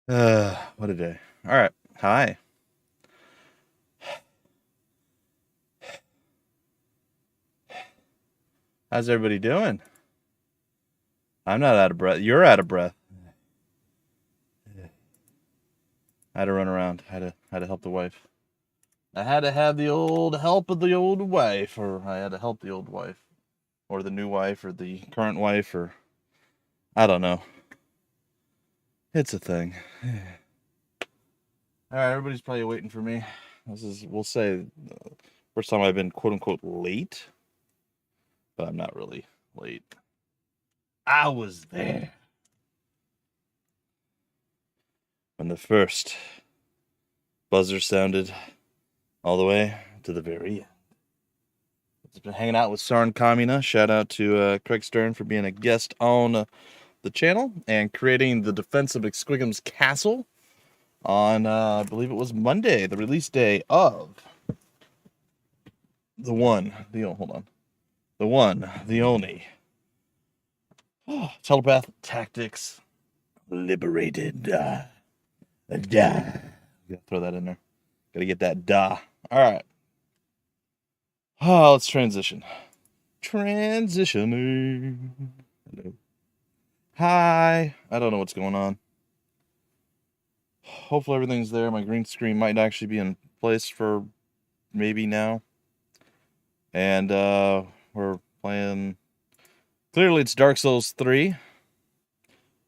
What a day. All right. Hi. How's everybody doing? I'm not out of breath. You're out of breath. I had to run around. I had to help the wife. I had to have the old help of the old wife, or I had to help the old wife, or the new wife, or the current wife, or I don't know. It's a thing. All right, everybody's probably waiting for me. We'll say, first time I've been quote unquote late, but I'm not really late. I was there when the first buzzer sounded all the way to the very end. I've been hanging out with Sarn Kamina. Shout out to Craig Stern for being a guest on the channel and creating the Defense of Exquigum's Castle on, I believe it was Monday, the release day of the one, the only Telepath Tactics Liberated. Gotta throw that in there. Gotta get that da. All right. Oh, let's transition. Transitioning. Hello. Hi. I don't know what's going on. Hopefully everything's there. My green screen might actually be in place for maybe now. And we're playing. Clearly, it's Dark Souls 3.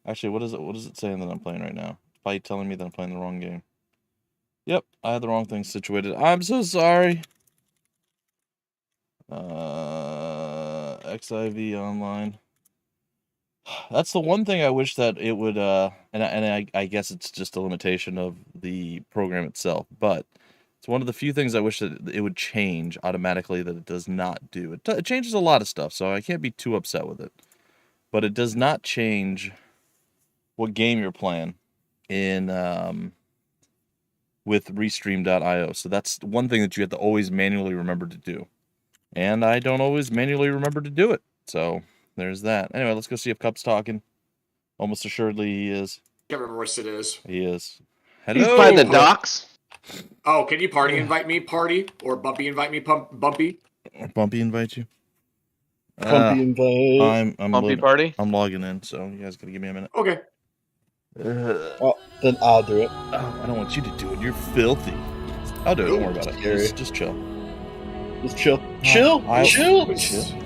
Actually, what is it saying that I'm playing right now? It's probably telling me that I'm playing the wrong game. Yep, I had the wrong thing situated. I'm so sorry. XIV Online. That's the one thing I wish that it would, and I guess it's just a limitation of the program itself, but it's one of the few things I wish that it would change automatically that it does not do. It changes a lot of stuff, so I can't be too upset with it. But it does not change what game you're playing in with Restream.io. So that's one thing that you have to always manually remember to do. And I don't always manually remember to do it. So there's that. Anyway, let's go see if Cup's talking. Almost assuredly he is. Can't remember what it is. He is. Hello. He's by the docks. Oh, can you party invite me, party? Or Bumpy invite me, Bumpy? Bumpy invite you? Bumpy invite. I'm Bumpy party? I'm logging in, so you guys gotta give me a minute. Okay. Oh, then I'll do it. Oh, I don't want you to do it. You're filthy. I'll do it. Don't worry about it. Just chill. Just chill. Chill. Chill.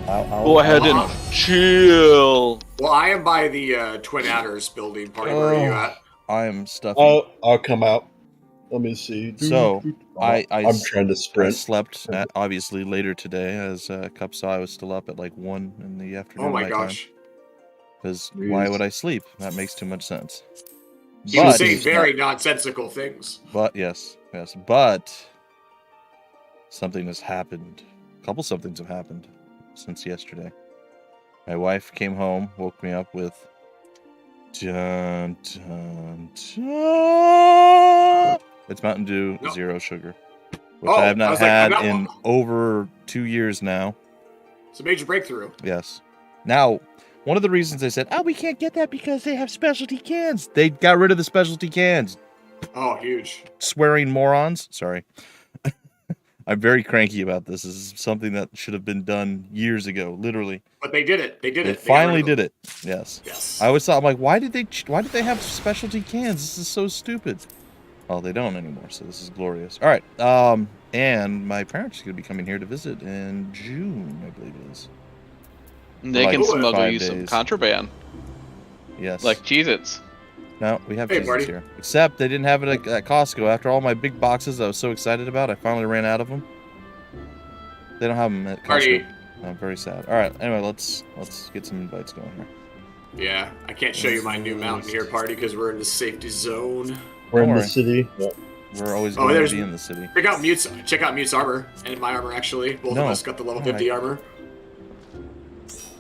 I'll Go ahead and chill. Well, I am by the Twin Adders building. Party, where are you at? I am stuffy. I'll come out. Let me see. So, I'm trying to I sprint. slept obviously later today, as Cup saw I was still up at like 1 in the afternoon. Oh my gosh. Because why would I sleep? That makes too much sense. You was saying very nonsensical things. But yes, but something has happened. A couple somethings have happened since yesterday. My wife came home, woke me up with dun, dun, dun. It's Mountain Dew, zero sugar, which I have not had in over 2 years now. It's a major breakthrough. Yes. Now, one of the reasons they said, oh, we can't get that because they have specialty cans. They got rid of the specialty cans. Oh, huge. Swearing morons. Sorry. I'm very cranky about this. This is something that should have been done years ago, literally. But they did it. They finally did it. Yes. Yes. I always thought, I'm like, why did they have specialty cans? This is so stupid. Well, they don't anymore, so this is glorious. All right. And my parents are going to be coming here to visit in June, I believe it is. They can smuggle you some contraband. Yes. Like Cheez-Its. No, we have Cheez-Its here. Except they didn't have it at Costco. After all my big boxes I was so excited about, I finally ran out of them. They don't have them at Costco. I'm very sad. All right. Anyway, let's get some invites going here. Yeah, I can't show you my new mountain here, party, because we're in the safety zone. We're in the city. Yep. We're always going to be in the city. Check out Mute's armor and my armor. Actually, both of us got the level 50 armor.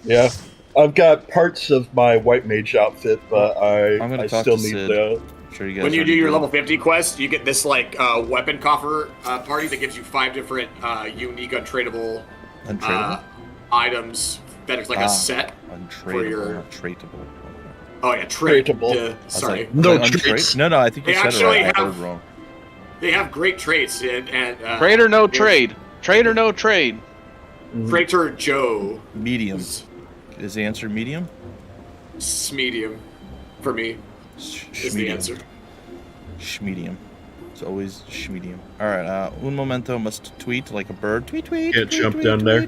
Yeah, I've got parts of my white mage outfit, but I still need the. Sure you guys when you do your level 50 quest, you get this like weapon coffer party that gives you 5 different unique untradeable items that is like a set untradeable. Oh yeah, traitable. Sorry, no traits. No, I think you said it right. I heard wrong. They have great traits and trade or no trade. Trade or no trade. Traitor Joe. Medium. Is the answer medium? Medium, for me, is the answer. Schmedium. It's always schmedium. All right. Un momento must tweet like a bird. Tweet. Can't jump down there.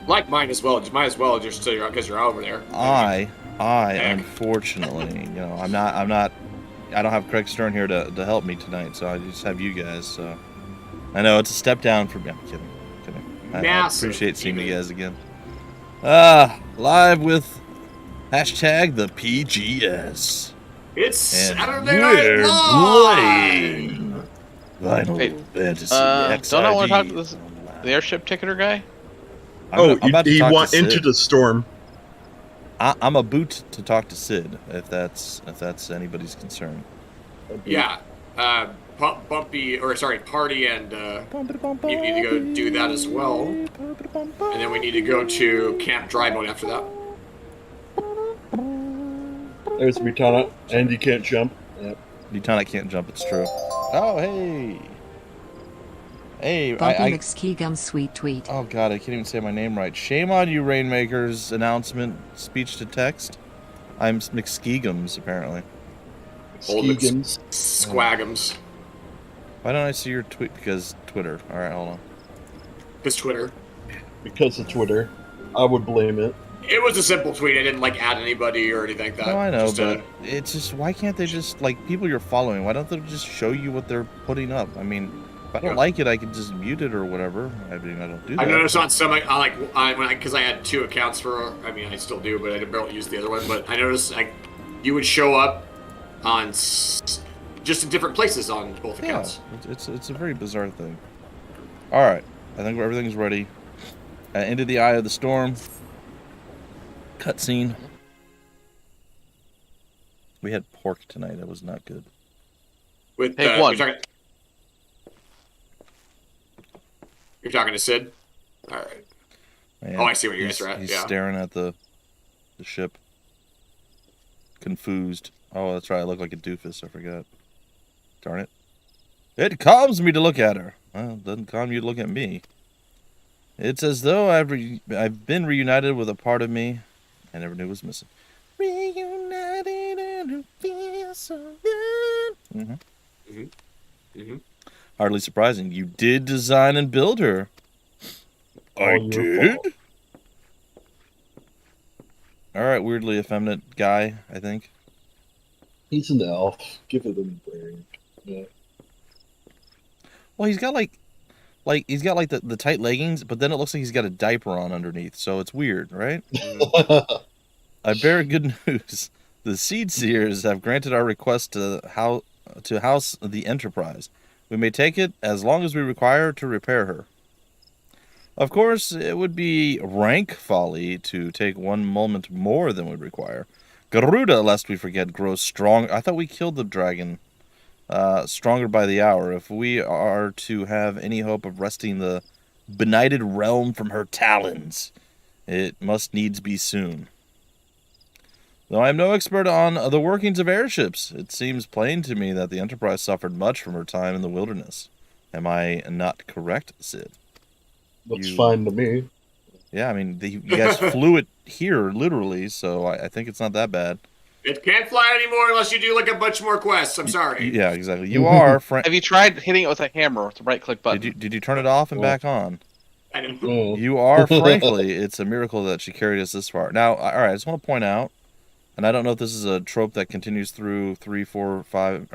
Like mine as well. Might as well just because you're over there. I unfortunately, I'm not. I don't have Craig Stern here to help me tonight, so I just have you guys. So I know it's a step down for me. I'm kidding. I appreciate seeing you guys again. Live with hashtag the PGS. It's Saturday Night Live. Final Fantasy XIV. Don't I want to talk to the airship ticketer guy? I'm about to talk to into the storm. I'm a boot to talk to Sid, if that's anybody's concern. Yeah, Party and you need to go do that as well. And then we need to go to Camp Dry Bone after that. There's Butana, and you can't jump. Yep. Butana can't jump, it's true. Oh, hey! Hey, Bumpy McSkeegum sweet tweet. Oh god, I can't even say my name right. Shame on you, Rainmaker's announcement, speech to text. I'm McSkeegums, apparently. Skeegums. Squagums. Why don't I see your tweet? Because Twitter. Alright, hold on. Because Twitter. Because of Twitter. I would blame it. It was a simple tweet. I didn't add anybody or anything like that. No, I know, but it's just, why can't they just, people you're following, why don't they just show you what they're putting up? I mean, if I don't like it, I can just mute it or whatever. I mean, I don't do that. I noticed on some, because I had 2 accounts for, I still do, but I barely use the other one, but I noticed, you would show up on just in different places on both accounts. Yeah, it's a very bizarre thing. Alright, I think everything's ready. Into the eye of the storm. Cutscene. We had pork tonight. That was not good. With one. You're talking to Sid? All right. Man, I see what you guys are at. He's staring at the ship. Confused. Oh, that's right. I look like a doofus. I forgot. Darn it. It calms me to look at her. Well, it doesn't calm you to look at me. It's as though I've been reunited with a part of me I never knew was missing. Reunited and it feels so good. Hardly surprising. You did design and build her. I did? Alright, weirdly effeminate guy, I think. He's an elf. Give it a break. Yeah. Well, he's got he's got the tight leggings, but then it looks like he's got a diaper on underneath, so it's weird, right? I bear good news. The Seed Seers have granted our request to house the Enterprise. We may take it as long as we require to repair her. Of course, it would be rank folly to take one moment more than would require. Garuda, lest we forget, grows strong. I thought we killed the dragon. Stronger by the hour. If we are to have any hope of wresting the benighted realm from her talons, it must needs be soon. Though I am no expert on the workings of airships, it seems plain to me that the Enterprise suffered much from her time in the wilderness. Am I not correct, Sid? Looks fine to me. Yeah, I mean, you guys flew it here, literally, so I think it's not that bad. It can't fly anymore unless you do a bunch more quests. I'm sorry. Yeah, exactly. You are... Have you tried hitting it with a hammer with the right-click button? Did you turn it off and back on? I didn't. You are, frankly, it's a miracle that she carried us this far. Now, all right, I just want to point out, and I don't know if this is a trope that continues through 3, 4, 5,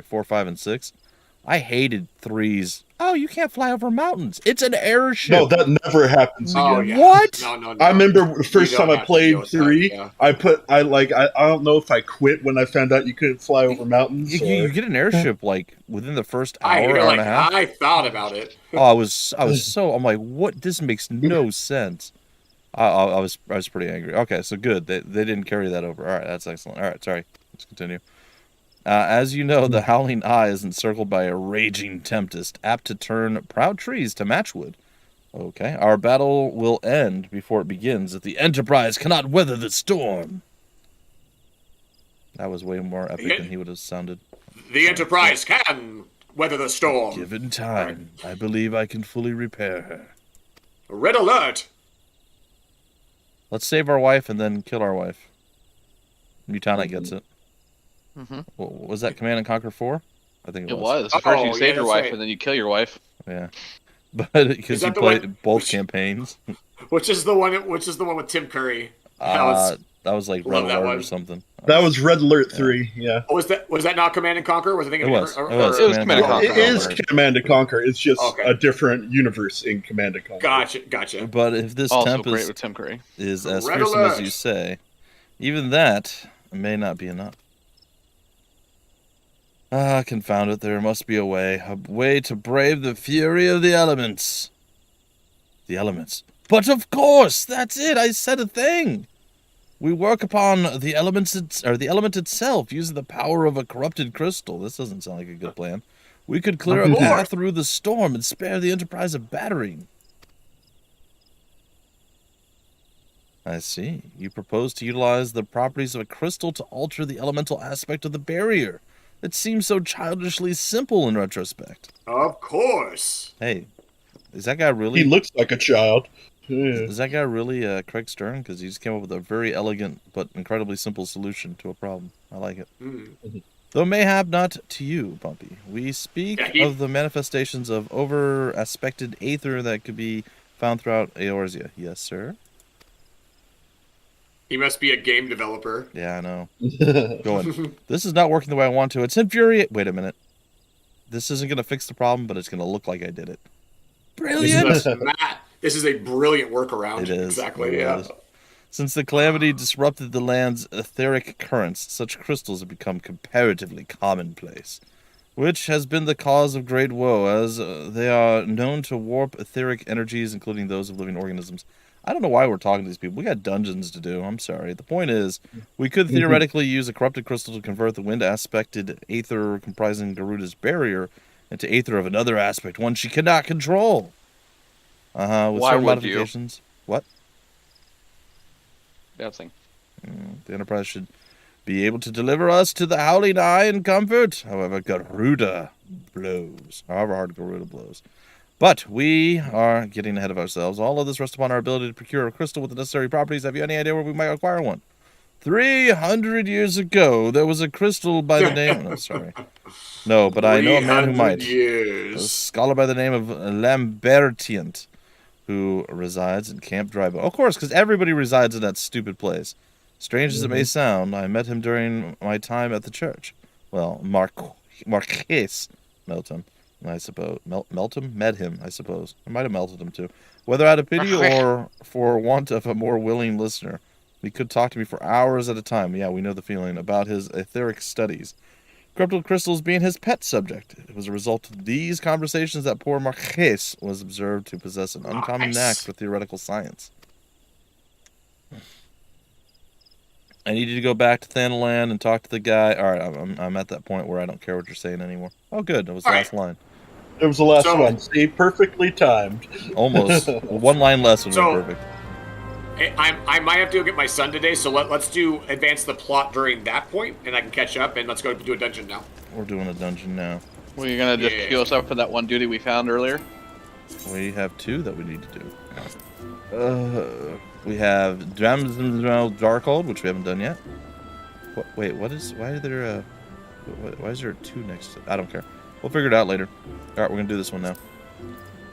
4, 5, and 6. I hated 3's. Oh, you can't fly over mountains. It's an airship. No, that never happens again. Oh, yeah. What? No. I remember the first time I played 3, yeah. I don't know if I quit when I found out you couldn't fly over mountains. You get an airship within the first hour and a half. I thought about it. Oh, I was so, I'm like, what? This makes no sense. I was pretty angry. Okay, so good. They didn't carry that over. All right, that's excellent. All right, sorry. Let's continue. As you know, the Howling Eye is encircled by a raging tempest, apt to turn proud trees to matchwood. Okay. Our battle will end before it begins if the Enterprise cannot weather the storm. That was way more epic than he would have sounded. The Enterprise can weather the storm. Given time, I believe I can fully repair her. Red alert! Let's save our wife and then kill our wife. Mutana gets it. Mm-hmm. Was that Command and Conquer 4? I think it was. First you save your wife and then you kill your wife. Yeah. But because you played both campaigns. Which is the one with Tim Curry? That was like Red Alert or something. That was Red Alert 3, yeah. Oh, was that not Command and Conquer? Was I thinking it was Command and Conquer. It is Command and Conquer. It's just a different universe in Command and Conquer. Gotcha. But if this also Tempest great with Tim Curry. is as fearsome as you say, even that may not be enough. Ah, confound it, there must be a way to brave the fury of the elements. The elements. But of course, that's it, I said a thing. We work upon the elements, the element itself, using the power of a corrupted crystal. This doesn't sound like a good plan. We could clear a path through the storm and spare the Enterprise a battering. I see. You propose to utilize the properties of a crystal to alter the elemental aspect of the barrier. It seems so childishly simple in retrospect. Of course. Hey, is that guy really... He looks like a child. Yeah. Is that guy really Craig Stern? Because he just came up with a very elegant but incredibly simple solution to a problem. I like it. Mm. Though mayhap not to you, Bumpy. We speak of the manifestations of over-aspected aether that could be found throughout Eorzea. Yes, sir? He must be a game developer. Yeah, I know. Going. This is not working the way I want to. It's infuriating. Wait a minute. This isn't going to fix the problem, but it's going to look like I did it. Brilliant! This is a brilliant workaround. It is. Exactly, It is. Since the calamity disrupted the land's etheric currents, such crystals have become comparatively commonplace, which has been the cause of great woe, as they are known to warp etheric energies, including those of living organisms. I don't know why we're talking to these people. We got dungeons to do. I'm sorry. The point is, we could theoretically use a corrupted crystal to convert the wind-aspected aether comprising Garuda's barrier into aether of another aspect, one she cannot control. With certain modifications. What? Nothing. The Enterprise should be able to deliver us to the Howling Eye in comfort. However, Garuda blows. However hard Garuda blows. But we are getting ahead of ourselves. All of this rests upon our ability to procure a crystal with the necessary properties. Have you any idea where we might acquire one? 300 years ago, there was a crystal by the name... No, sorry. No, but I know a man who might. A scholar by the name of Lambertient, who resides in Camp Drybo. Of course, because everybody resides in that stupid place. Strange as it may sound, I met him during my time at the church. Well, Marquise Melton. I suppose. Melton? Met him, I suppose. I might have melted him, too. Whether out of pity or for want of a more willing listener, he could talk to me for hours at a time. Yeah, we know the feeling about his etheric studies. Corruptible crystals being his pet subject. It was a result of these conversations that poor Marquise was observed to possess an uncommon knack for theoretical science. I need you to go back to Thanalan and talk to the guy. All right, I'm at that point where I don't care what you're saying anymore. Oh, good. That was the last line. It was the last one. See, perfectly timed. Almost. One line less would be perfect. I might have to go get my son today, so let's advance the plot during that point, and I can catch up, and let's go do a dungeon now. We're doing a dungeon now. Well, you're going to just queue us up for that one duty we found earlier? We have two that we need to do. We have Darkhold, which we haven't done yet. Wait, why is there two next to it? I don't care. We'll figure it out later. All right, we're going to do this one now.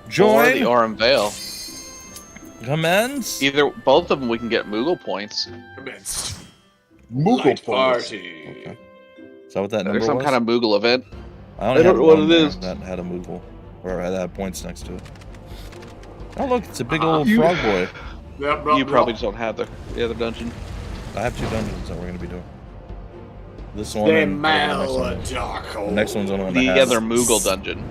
Join! Or the Aurum Vale. Commence? Both of them we can get Moogle points. Commenced. Moogle points. Party. Okay. Is that what that number There's some kind of Moogle event. I don't know what it is. That had a Moogle. Or had points next to it. Oh, look, it's a big old frog boy. You probably just don't have the other dungeon. I have two dungeons that we're going to be doing. This one and the next one's only the other Moogle dungeon.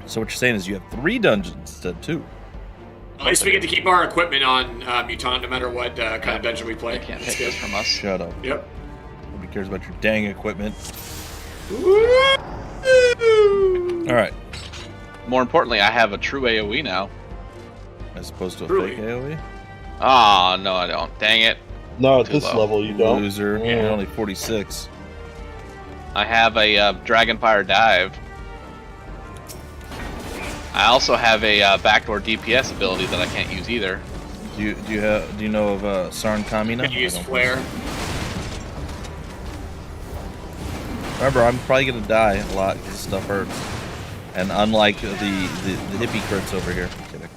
So what you're saying is you have 3 dungeons instead of 2. At least we get to keep our equipment on Mutant no matter what kind of dungeon we play. They can't take this from us. Shut up. Yep. Nobody cares about your dang equipment. Alright. more importantly, I have a true AoE now. As opposed to a Truly. fake AoE? Oh, no, I don't. Dang it. No, at Too this low. level you don't. Loser. Yeah. You're only 46. I have a Dragonfire Dive. I also have a backdoor DPS ability that I can't use either. Do you know of Sarn Kamina? Can you use Flare? Remember, I'm probably gonna die a lot because stuff hurts. And unlike the hippie crits over here, I'm kidding.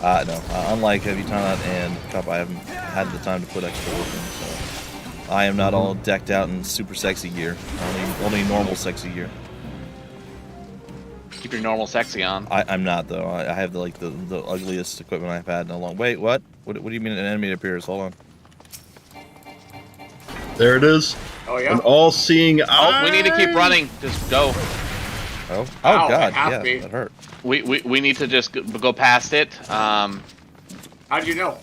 No, unlike Heavy Talent and Cup, I haven't had the time to put extra work in, so I am not all decked out in super sexy gear. Only normal sexy gear. Keep your normal sexy on. I'm not though. I have the ugliest equipment I've had in a long. Wait, what? What do you mean an enemy appears? Hold on. There it is. Oh yeah. An all-seeing eye. Oh, we need to keep running. Just go. Oh Ow, God! it had me. Yeah, that hurt. We need to just go past it. How'd you know?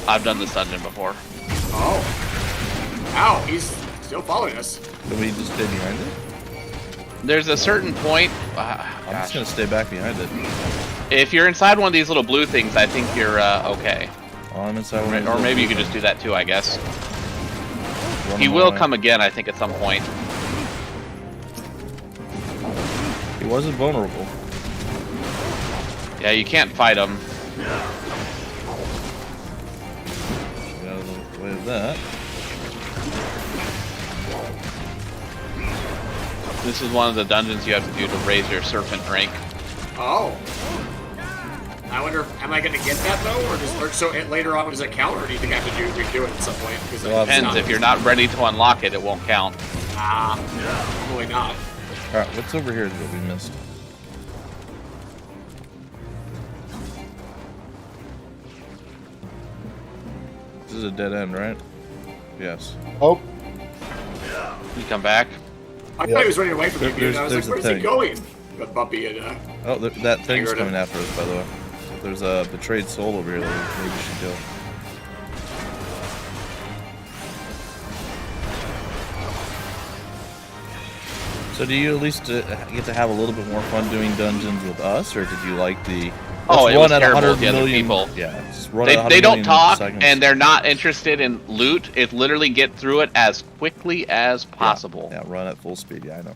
I've done this dungeon before. Oh. Ow, he's still following us. Can we just stay behind it? There's a certain point. I'm just gonna stay back behind it. If you're inside one of these little blue things, I think you're okay. Oh, I'm inside one of those Or maybe you little could just do that too, I guess. Run He him will away. come again, I think, at some point. He wasn't vulnerable. Yeah, you can't fight him. Get out of the way of that. This is one of the dungeons you have to do to raise your serpent rank. Oh. I wonder, am I going to get that though, or later on does it count, or do you think I have to redo it at some point? Because Well, Depends. If you're not ready to unlock it, it won't count. Probably not. All right, what's over here that we missed? This is a dead end, right? Yes. Oh, You come back. I thought he was running away from you, dude. I was like, There's where's a he thing. going? But Bumpy and Oh, that thing's heard coming it. after us, by the way. There's a betrayed soul over here that maybe we should kill. So do you at least get to have a little bit more fun doing dungeons with us, or did you like the... Oh, let's it was run at terrible 100 with the other million people. Yeah, just run at 100 They don't million talk, seconds. and they're not interested in loot. It's literally get through it as quickly as possible. Yeah, run at full speed. Yeah, I know.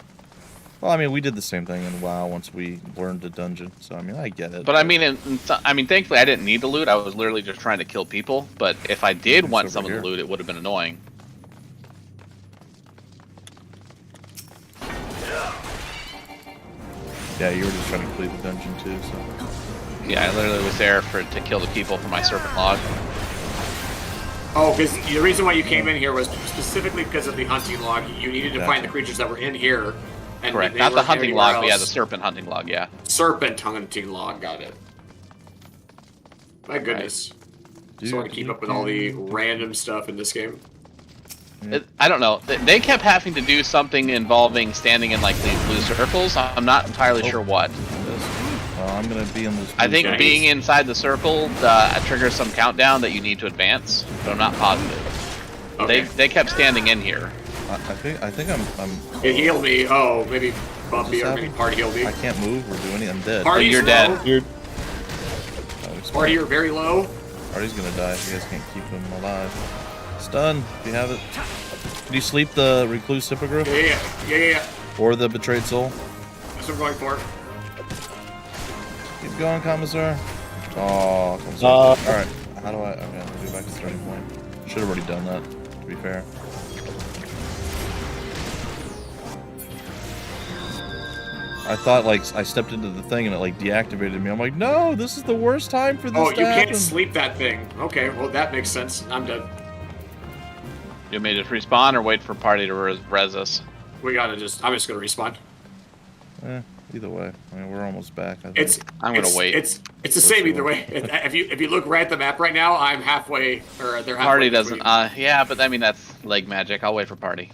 Well, I mean, we did the same thing in WoW once we learned the dungeon, so I mean, I get it. But I mean, thankfully, I didn't need the loot. I was literally just trying to kill people. But if I did want over some of here. the loot, it would have been annoying. Yeah, you were just trying to complete the dungeon too, so... Yeah, I literally was there to kill the people for my serpent log. oh, because the reason why you came in here was specifically because of the hunting log. You needed to find the creatures that were in here. And Correct. they Not the weren't hunting anywhere log, but yeah, else. the serpent hunting log, yeah. Serpent hunting log, got it. My goodness. So I can keep up with all the random stuff in this game. I don't know. They kept having to do something involving standing in like these blue circles. I'm not entirely sure what. I'm gonna be in this... I think Okay. being inside the circle triggers some countdown that you need to advance, but I'm not positive. Okay. They kept standing in here. I think I'm... It healed me. Oh, maybe Bumpy or maybe happened? Party healed me. I can't move or do anything. I'm dead. Party's you're low. dead. you're Party, you're very low. Party's gonna die if you guys can't keep him alive. Stun, if you have it. Did you sleep the Recluse Hippogriff? Yeah. Or the Betrayed Soul? That's what I'm going for. Keep going, Commissar. Oh, Commissar. Alright, how do I... Okay, I'm gonna go back to the starting point. Should have already done that, to be fair. I thought, like, I stepped into the thing and it, like, deactivated me. I'm like, no, this is the worst time for this Oh, to you happen. can't sleep that thing. Okay, well, that makes sense. I'm dead. You may just respawn or wait for party to res us. I'm just gonna respawn. Either way. I mean, we're almost back, I think. I'm gonna wait. It's the same either way. If you look right at the map right now, I'm halfway, or they're halfway. Party doesn't. between. Yeah, but I mean that's leg magic. I'll wait for party.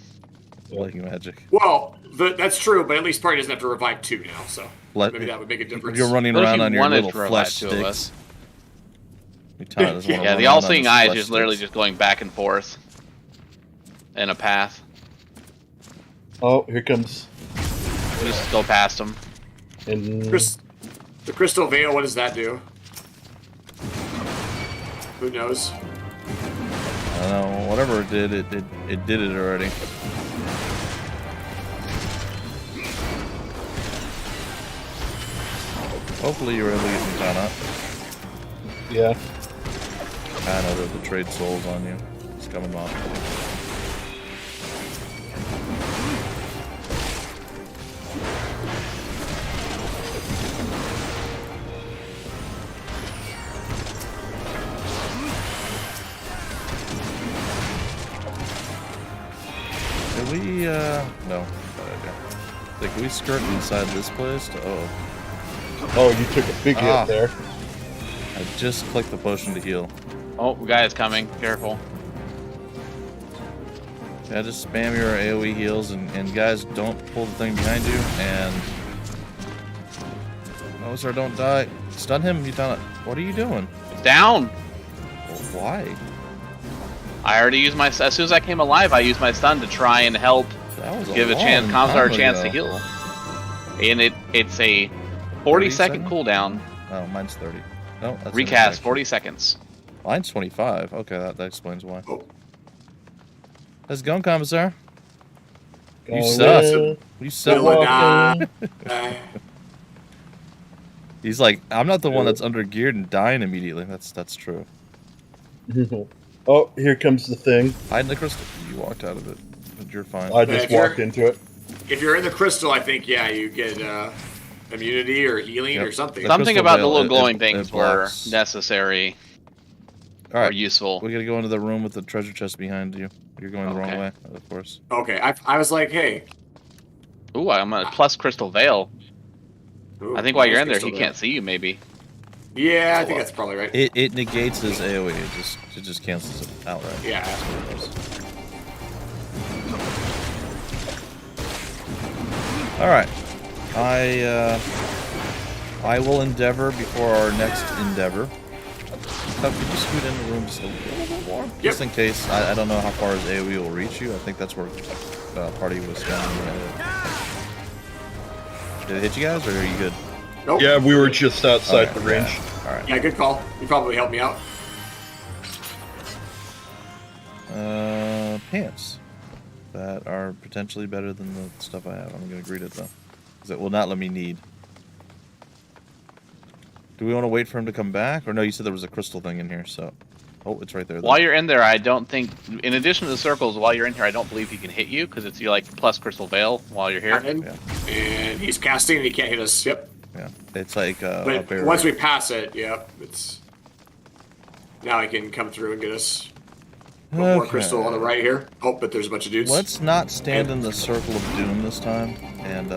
Like magic. Well, that's true, but at least Party doesn't have to revive 2 now, so maybe that would make a difference. You're running What if around you on your wanted little to revive flesh 2 of sticks. us? Yeah, The all-seeing eye is just literally just going back and forth in a path. Oh, here comes. Just go past them. And Chris, The Crystal Veil, what does that do? Who knows? I don't know. Whatever it did, it did it already. Hopefully you were able to get some time up. Yeah. I know there's the trade souls on you. It's coming off. Can we, no. Like, can we skirt inside this place? Oh, you took a big hit there. I just clicked the potion to heal. Oh, guy's coming. Careful. Yeah, just spam your AoE heals, and guys, don't pull the thing behind you, and... No, sir, don't die. Stun him, you done it. What are you doing? Down! Well, why? I already used my... As soon as I came alive, I used my stun to try and help give a chance, Kamsar a chance to heal. And it's a 40-second cooldown. Oh, mine's 30. No, that's recast, 40 seconds. Mine's 25. Okay, that explains why. How's it going, Commissar? You suck. You suck. He's like, I'm not the one that's under geared and dying immediately. That's true. Oh, here comes the thing. Hide in the crystal. You walked out of it, but you're fine. I just walked into it. If you're in the crystal, I think, yeah, you get immunity or healing or something. Something about the little glowing things were necessary or useful. We gotta go into the room with the treasure chest behind you. You're going the wrong way, of course. Okay, I was like, hey. Ooh, I'm a plus Crystal Veil. Ooh, I think while you're in there, he can't see you, maybe. Yeah, I think that's probably right. It negates his AoE. It just cancels it outright. Yeah. All right. I will endeavor before our next endeavor. Could you scoot in the room just a little bit more? Yep. Just in case. I don't know how far his AoE will reach you. I think that's where party was going. Did it hit you guys, or are you good? Nope. Yeah, we were just outside the range. All right. Yeah, good call. You probably helped me out. Pants that are potentially better than the stuff I have. I'm gonna greet it though, because it will not let me need. Do we want to wait for him to come back, or no? You said there was a crystal thing in here, so oh, it's right there. While you're in there, I don't think, in addition to the circles, while you're in here, I don't believe he can hit you because it's like plus Crystal Veil while you're here. And he's casting and he can't hit us. Yep. Yeah, it's like. But once we pass it, yeah, it's. Now I can come through and get us. More crystal on the right here. Oh, but there's a bunch of dudes. Let's not stand in the circle of doom this time, and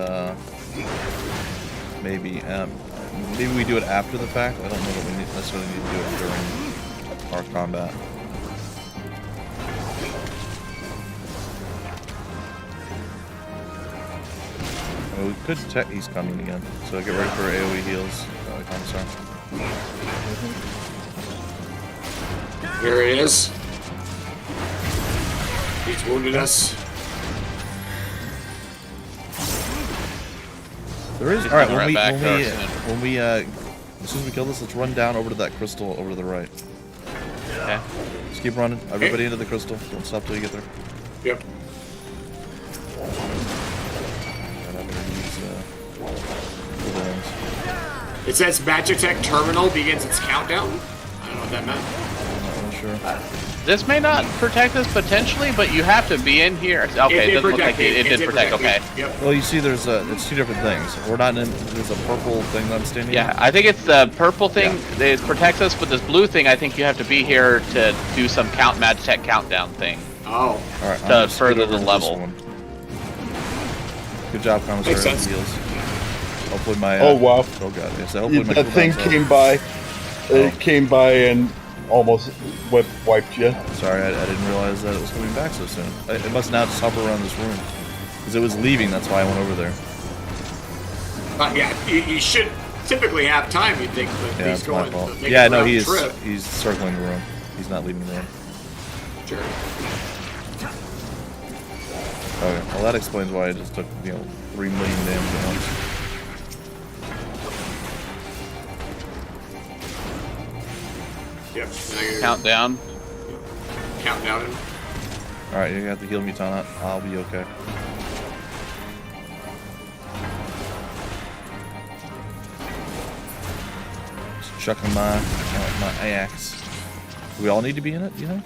maybe we do it after the fact. I don't know that we necessarily need to do it during our combat. Well, we could detect he's coming again, so get ready for AoE heals, Commissar. Here he is. He's wounded us. There is. All right, when we as soon as we kill this, let's run down over to that crystal over to the right. Okay. Just keep running. Everybody into the crystal. Don't stop till you get there. Yep. It says Magitech Terminal begins its countdown. I don't know what that meant. I'm not really sure. This may not protect us potentially, but you have to be in here. Okay, it doesn't look like it did protect. Okay. Yep. Well, you see, it's two different things. We're not in. There's a purple thing that I'm standing. Yeah, I think it's the purple thing that protects us, but this blue thing, I think you have to be here to do some Magitech countdown thing. Oh. All right. To further the level. Good job, Commissar. Makes sense. Heals. Hopefully my. Oh wow. Oh god. Yes. Hopefully my that thing came by. It came by and almost wiped you. Sorry, I didn't realize that it was coming back so soon. It must now just hover around this room. Because it was leaving, that's why I went over there. Yeah, you should typically have time, you'd think, but yeah, he's going. Yeah, no, he's circling the room. He's not leaving the room. Sure. Okay, well that explains why I just took, 3 million damage at once. Yep. Count down. Count down. Alright, you're gonna have to heal me, Tana. I'll be okay. Just chucking my axe. Do we all need to be in it, you think?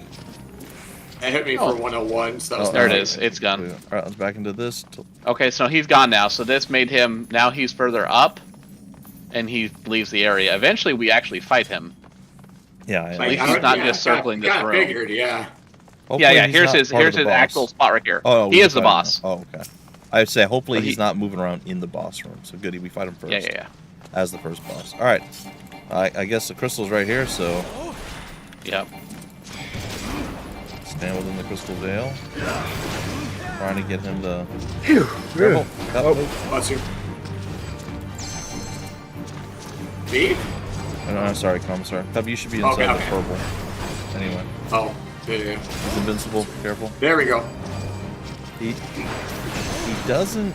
It hit me for 101, so that was there it is. It's gone. Alright, let's back into this. Okay, so he's gone now. So this made him, now he's further up, and he leaves the area. Eventually, we actually fight him. Yeah, At least he's not just circling this room. Figured, yeah. Hopefully Yeah. he's Here's his actual spot right here. Oh, he is the boss. Oh, okay. I'd say hopefully he's not moving around in the boss room. So goody, we fight him first. Yeah. As the first boss. All right. I guess the crystal's right here. So. Yep. Stand within the crystal veil. Trying to get him to. Phew. Careful. Bless you. Me? No, sorry, Commissar. Cub, you should be inside the purple. Anyway. Oh, yeah. He's invincible. Careful. There we go. He doesn't.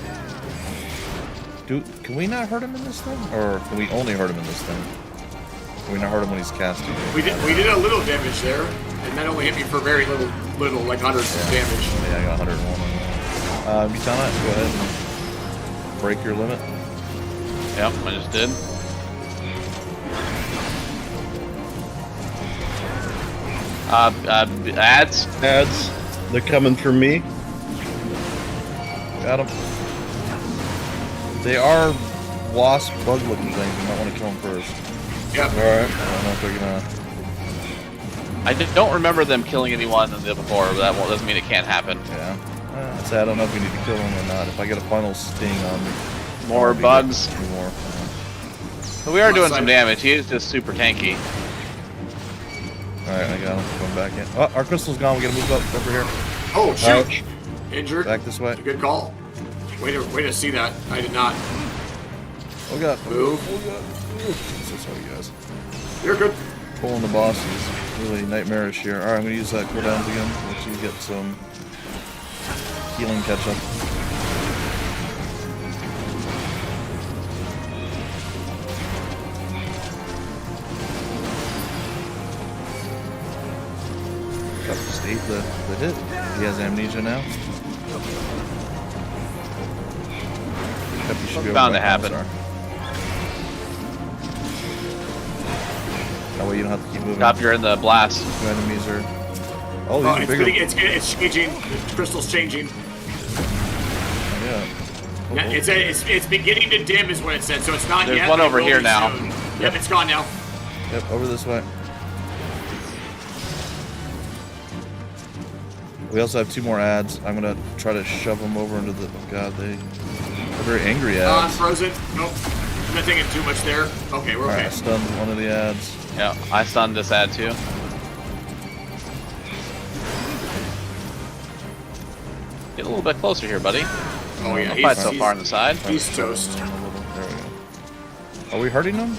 Can we not hurt him in this thing, or can we only hurt him in this thing? Can we not hurt him when he's casting? We did a little damage there, and that only hit me for very little, like 100 damage. Yeah, I got 101 on that. Mitana, go ahead and break your limit. Yep, I just did. Ads. They're coming for me. Got them. They are wasp bug-looking things. You might want to kill them first. Yep. All right. I don't know if they're gonna. I don't remember them killing anyone before, but that doesn't mean it can't happen. Yeah. I'd say I don't know if we need to kill them or not. If I get a final sting on me. More bugs. More. But we are doing some damage. He is just super tanky. Alright, I got him. Going back in. Oh, our crystal's gone. We gotta move up over here. Oh, shoot. Injured. Back this way. Good call. Way to see that. I did not. Oh god. Move. Oh god. So sorry, guys. You're good. Pulling the boss is really nightmarish here. Alright, I'm gonna use that cooldowns again. Let you get some healing catch up. Just ate the hit. He has amnesia now. Bound to happen. That way you don't have to keep moving. Stop, you're in the blast. Two enemies are. Oh, these are bigger. It's changing. The crystal's changing. Yeah. Now, it's beginning to dim is what it said, so it's not There's yet. one over here now. Soon. Yep, it's gone now. Yep, over this way. We also have 2 more ads. I'm gonna try to shove them over into the. Oh god, they're very angry ads. Frozen. Nope. I'm not taking too much there. Okay, we're okay. Alright, I stunned one of the ads. Yeah, I stunned this ad too. Get a little bit closer here, buddy. Oh yeah, Don't fight so far on the side. He's toast. There we go. Are we hurting him?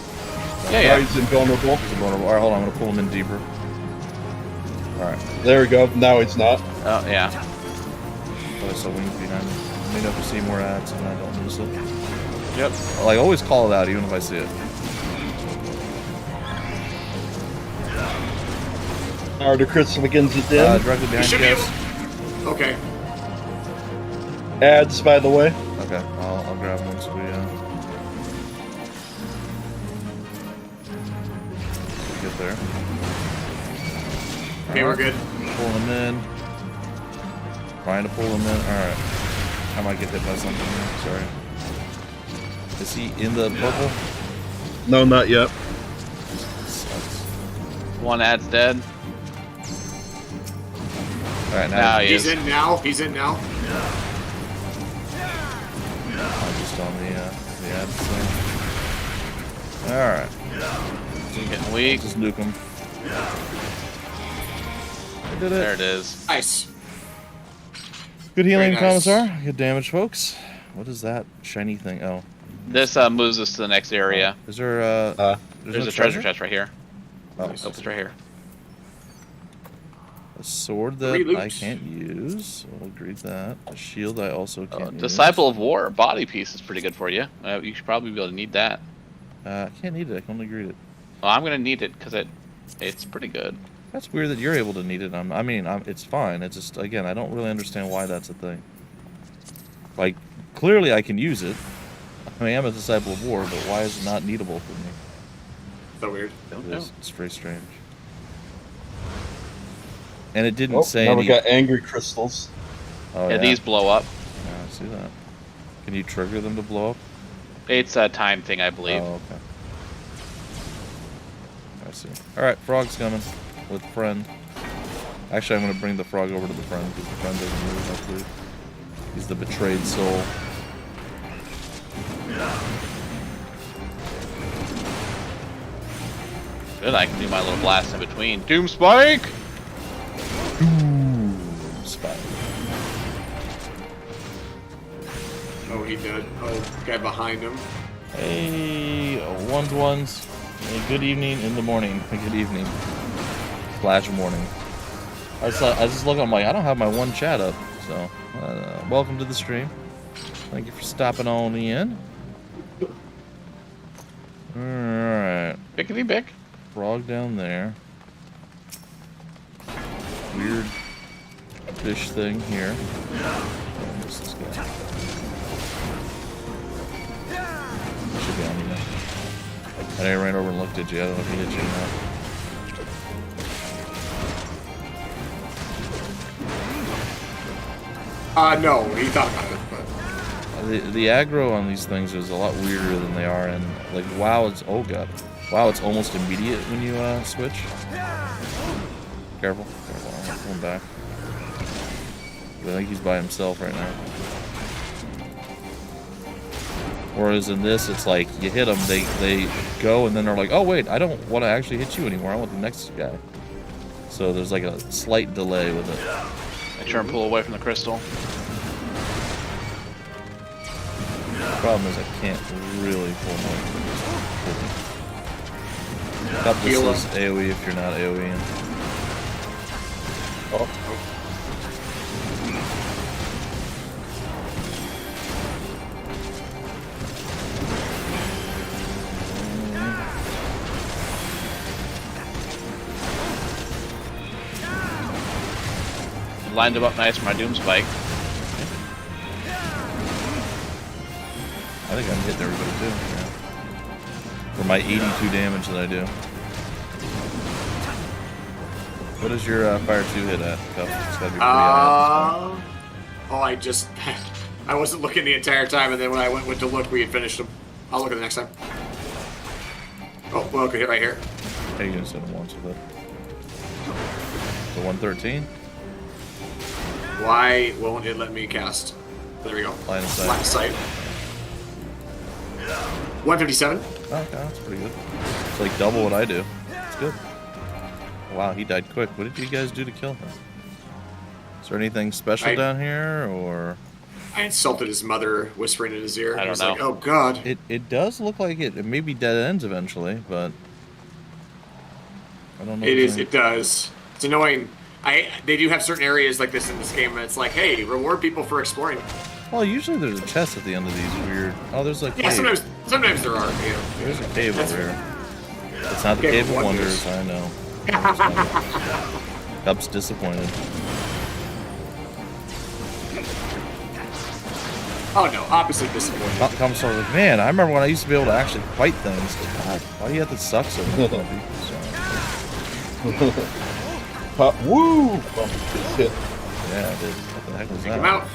Yeah. He's invulnerable. He's invulnerable. Alright, hold on. I'm gonna pull him in deeper. Alright. There we go. Now he's not. Oh, yeah. Oh, I saw wings behind me. I may never see more ads and I don't notice it. Yep. Well, I always call it out even if I see it. Are the crystal begins to dim? Directly behind you guys. Okay. Ads, by the way. Okay, I'll grab one so we get there. Okay, we're good. Pull him in. Trying to pull him in. Alright. I might get hit by something here. Sorry. Is he in the purple? No, not yet. Sucks. One ad's dead. Alright, Now he He's is. in now. He's in now. I'm just on the ads thing. Alright. Getting weak. Just nuke him. I did it. There it is. Nice. Good healing, Very nice. Commissar. Good damage, folks. What is that shiny thing? Oh. This moves us to the next area. Is there There's no a treasure chest right here. Oh, Oh, it's right here. a sword that 3 loops. I can't use. I'll agree with that. A shield I also can't use. Disciple of War, body piece is pretty good for you. You should probably be able to need that. I can't need it. I can only greet it. Well, I'm gonna need it because it It's pretty good. That's weird that you're able to need it. It's fine. It's just, again, I don't really understand why that's a thing. Like, clearly I can use it. I am a disciple of war, but why is it not needable for me? So weird. It's very strange. And it didn't say. Now we got angry crystals. Oh, yeah, these blow up. Yeah, I see that. Can you trigger them to blow up? It's a time thing, I believe. Oh, okay. I see. Alright, frog's coming. With friend. Actually, I'm going to bring the frog over to the friend, because the friend doesn't move, hopefully. He's the betrayed soul. Good, I can do my little blast in between. Doom Spike! Doom Spike. Oh, he did. Oh, guy behind him. Hey, ones. Hey, good evening in the morning. Good evening. Slash morning. I just look, I'm like, I don't have my one chat up, so welcome to the stream. Thank you for stopping on in. Alright. Bickety bick. Frog down there. Weird fish thing here. What's this guy? Should be on you now. I know you ran over and looked at you. I don't know if he hit you or not. No, he thought about it, but... The aggro on these things is a lot weirder than they are, and like WoW, WoW, it's almost immediate when you switch. Careful, I'm not pulling back. I think he's by himself right now. Whereas in this, it's like you hit them, they go, and then they're like, oh wait, I don't want to actually hit you anymore. I want the next guy. So there's like a slight delay with it. Make sure and pull away from the crystal. The problem is I can't really pull away from this. Cut this as AoE if you're not AoEing. Oh. Lined him up nice for my Doom Spike. I think I'm hitting everybody too. Yeah. For my 82 damage that I do. What is your fire 2 hit at, Cuff? It's gotta be pretty high. I wasn't looking the entire time, and then when I went to look, we had finished them. I'll look at the next time. Oh, well, good hit right here. How are you gonna send him once with it? The 113? Why won't it let me cast? There we go. Line of sight. Line of sight. 157. Oh, okay, that's pretty good. It's like double what I do. It's good. Wow, he died quick. What did you guys do to kill him? Is there anything special down here, or? I insulted his mother, whispering in his ear. I don't know. Like, oh god. It does look like it may be dead ends eventually, but I don't know. It does. It's annoying. They do have certain areas like this in this game, and it's like, hey, reward people for exploring. Well, usually there's a chest at the end of these weird. Oh, there's like. Yeah, sometimes there are. Yeah. There's a cave over here. It's not the Cave of Wonders, I know. Cup's disappointed. Oh no, opposite disappointed. Cup's sort of like, man, I remember when I used to be able to actually fight things. God, why do you have to suck so much? Woo! Bump hit. Yeah, dude. What the heck was Take that? him out.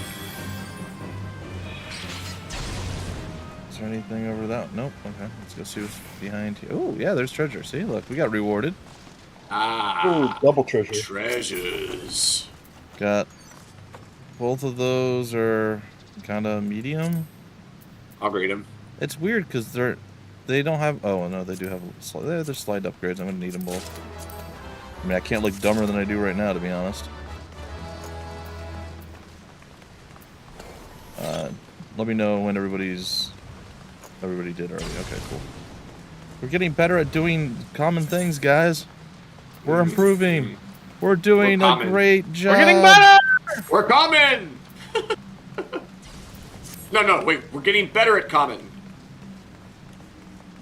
Is there anything over that? Nope. Okay, let's go see what's behind here. Oh, yeah, there's treasure. See, look, we got rewarded. Ah. Ooh, double treasure. Treasures. Got both of those are kind of medium. I'll grade them. It's weird because they don't have. Oh no, they do have. They're slide upgrades. I'm gonna need them both. I mean, I can't look dumber than I do right now, to be honest. Let me know when everybody did already. Okay, cool. We're getting better at doing common things, guys. We're improving. We're doing a great job. We're getting better! We're common! No, wait. We're getting better at common.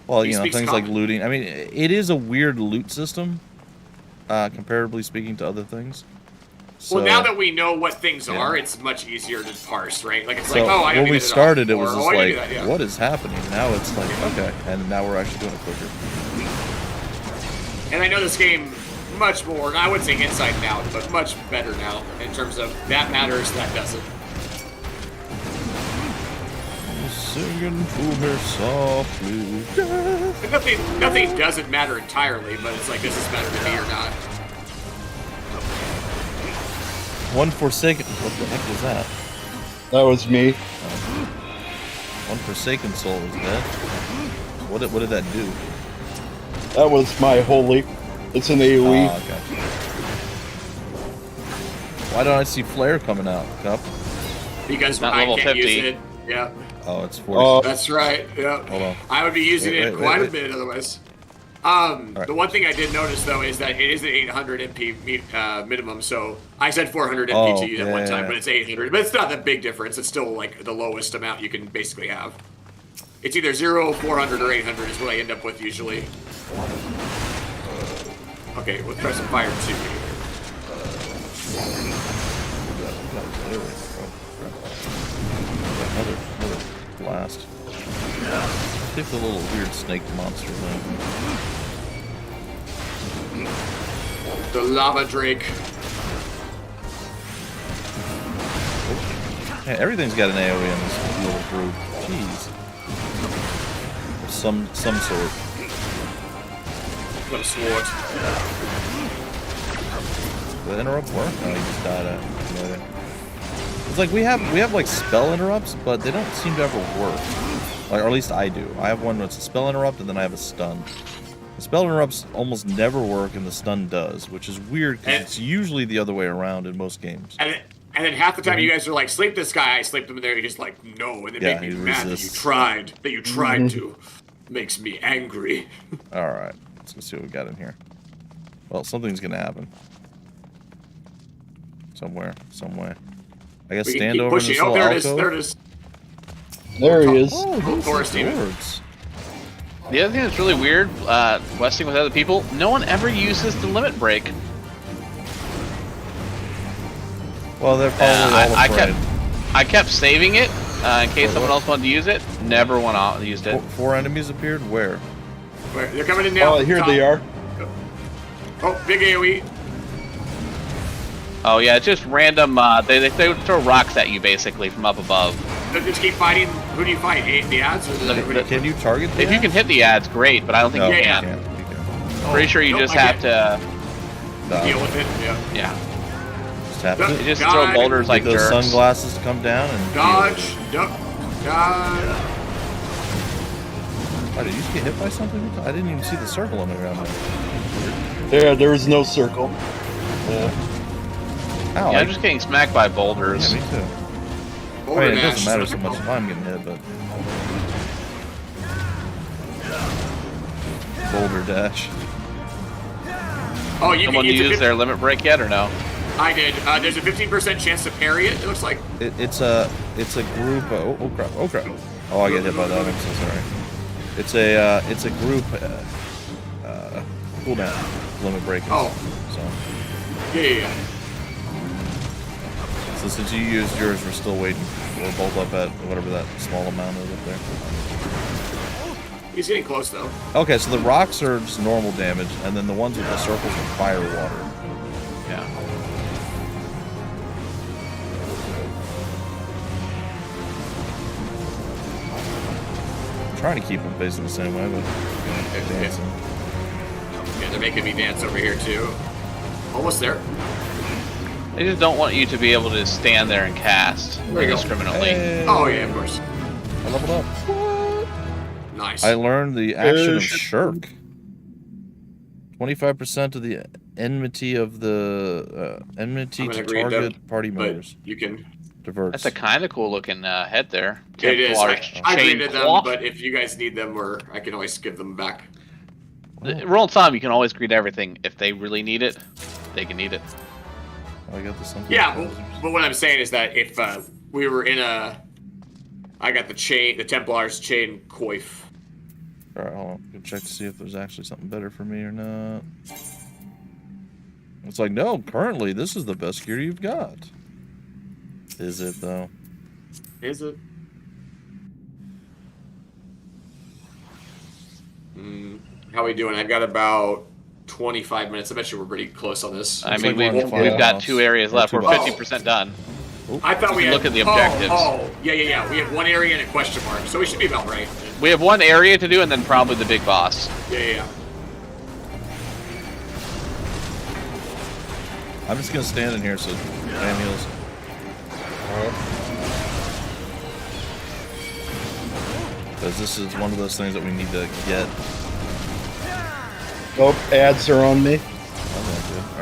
Well, He you know, speaks things common. like looting. I mean, it is a weird loot system. comparatively speaking to other things. So, well, now that we know what things are, it's much easier to parse, right? Like it's so like, oh, I when we started, it was just like, that, what is happening? Now it's like, okay, and now we're actually doing it quicker. And I know this game much more, I wouldn't say inside and out, but much better now in terms of that matters, that doesn't. Singing to her softly. Nothing doesn't matter entirely, but it's like, does this matter to me or not? One Forsaken. What the heck was that? That was me. One Forsaken soul is dead. What did that do? That was my holy. It's an AoE. Oh, okay. Why don't I see flare coming out, Cup? Because not I level can't 50. use it. Yeah. Oh, it's 40. That's right. Yeah. Hold on. I would be using it quite a bit otherwise. The one thing I did notice though is that it is an 800 MP minimum. So I said 400 MP to use at one time, but it's 800. But it's not that big difference. It's still like the lowest amount you can basically have. It's either 0, 400, or 800 is what I end up with usually. Okay, let's try some fire too. Another blast. Take the little weird snake monster thing. The lava drake. Hey, everything's got an AoE in this little group. Jeez. Of some sort. Got a sword. Did the interrupt work? No, he just died out. Okay. It's like we have like spell interrupts, but they don't seem to ever work. Like, or at least I do. I have one that's a spell interrupt, and then I have a stun. The spell interrupts almost never work, and the stun does, which is weird because it's usually the other way around in most games. And then half the time you guys are like, sleep this guy, I sleep him in there, and he's like, no, and it make me mad that you tried to. Makes me angry. Alright, let's go see what we got in here. Well, something's gonna happen. Somewhere, some way. I guess stand over in this little alcove. There it is. There he is. Oh, Forest demon. The other thing that's really weird, westing with other people, no one ever uses the limit break. Well, they're probably all afraid. I kept saving it in case someone else wanted to use it. Never went out and used it. Four enemies appeared? Where? They're coming in now. Oh, here they are. Oh, big AoE. Oh yeah, it's just random. They throw rocks at you basically from up above. They just keep fighting. Who do you fight? The ads or the? Can you target the If you can hit the ads, great, but I don't think you can. You can. Pretty sure you just have to deal with it. Yeah. Just have to. You just throw boulders like those jerks. sunglasses to come down and dodge, duck, dodge. Oh, did you just get hit by something? I didn't even see the circle on the ground. Yeah, there was no circle. Yeah. Ow, Yeah, I'm just getting smacked by boulders. Yeah, me too. I mean, it doesn't matter so much if I'm getting hit, but... Boulder dash. Oh, you Someone can use their limit break yet, or no? I did. There's a 15% chance to parry it. It looks like. It's a group. Oh crap! Oh crap! Oh, I get hit by that. I'm so sorry. It's a group cooldown limit break. Oh. So. Yeah. So since you used yours, we're still waiting. We're both up at whatever that small amount is up there. He's getting close though. Okay, so the rocks are just normal damage, and then the ones with the circles are fire water. Yeah. I'm trying to keep them facing the same way, but dancing. Yeah, they're making me dance over here too. Almost there. They just don't want you to be able to stand there and cast indiscriminately. Hey. Oh yeah, of course. I leveled up. Nice. I learned the action of Shirk. 25% of the enmity of the enmity to target party members. You can. Diverts. That's a kind of cool looking head there. It is. I greeted them, cloth. but if you guys need them, or I can always give them back. Rule of thumb, you can always greet everything. If they really need it, they can need it. I got the Yeah, but what I'm saying is that if we were in a, I got the Templar's chain coif. Alright, hold on. Go check to see if there's actually something better for me or not. It's like, no, currently this is the best gear you've got. Is it though? Is it? How are we doing? I've got about 25 minutes. I bet you we're pretty close on this. I mean, we've got 2 areas left. We're 50% done. I thought we had... Look at the objectives. Yeah. We have 1 area and a question mark, so we should be about right. We have 1 area to do, and then probably the big boss. Yeah. I'm just gonna stand in here so Sam heals. Because this is one of those things that we need to get. Oh, ads are on me.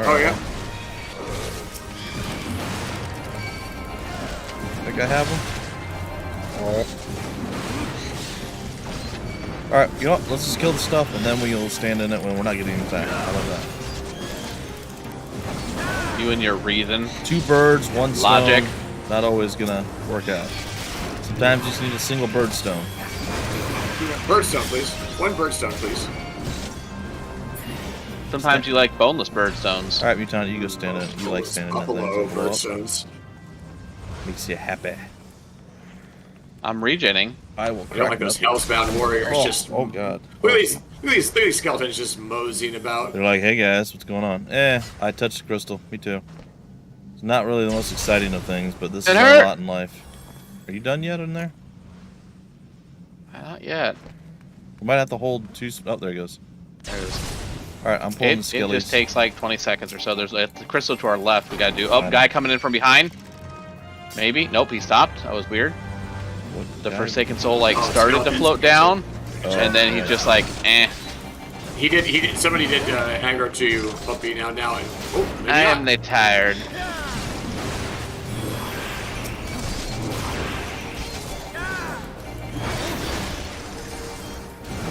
Oh, yeah? I think I have them. Alright, you know what? Let's just kill the stuff and then we'll stand in it when we're not getting attacked. I love that. You and your reason. 2 birds, 1 stone. Logic. Not always gonna work out. Sometimes you just need a single bird stone. Birdstone, please. 1 birdstone, please. Sometimes you like boneless birdstones. Alright, Mutant, you go stand in it. You like standing in that thing. Birdstones. Makes you happy. I'm regening. I will I don't like those Hellsbound warriors. Oh god. Look at these skeletons just moseying about. They're like, hey guys, what's going on? I touched the crystal. Me too. It's not really the most exciting of things, but this is a lot in life. Are you done yet in there? Not yet. We might have to hold 2... Oh, there it goes. There it is. Alright, I'm pulling the It skillies. just takes like 20 seconds or so. There's a crystal to our left we gotta do. Oh, guy coming in from behind. Maybe. Nope, he stopped. That was weird. The Forsaken Soul like started to float down, and then he just like, He did. Somebody did aggro to Bumpy now. And, I am tired.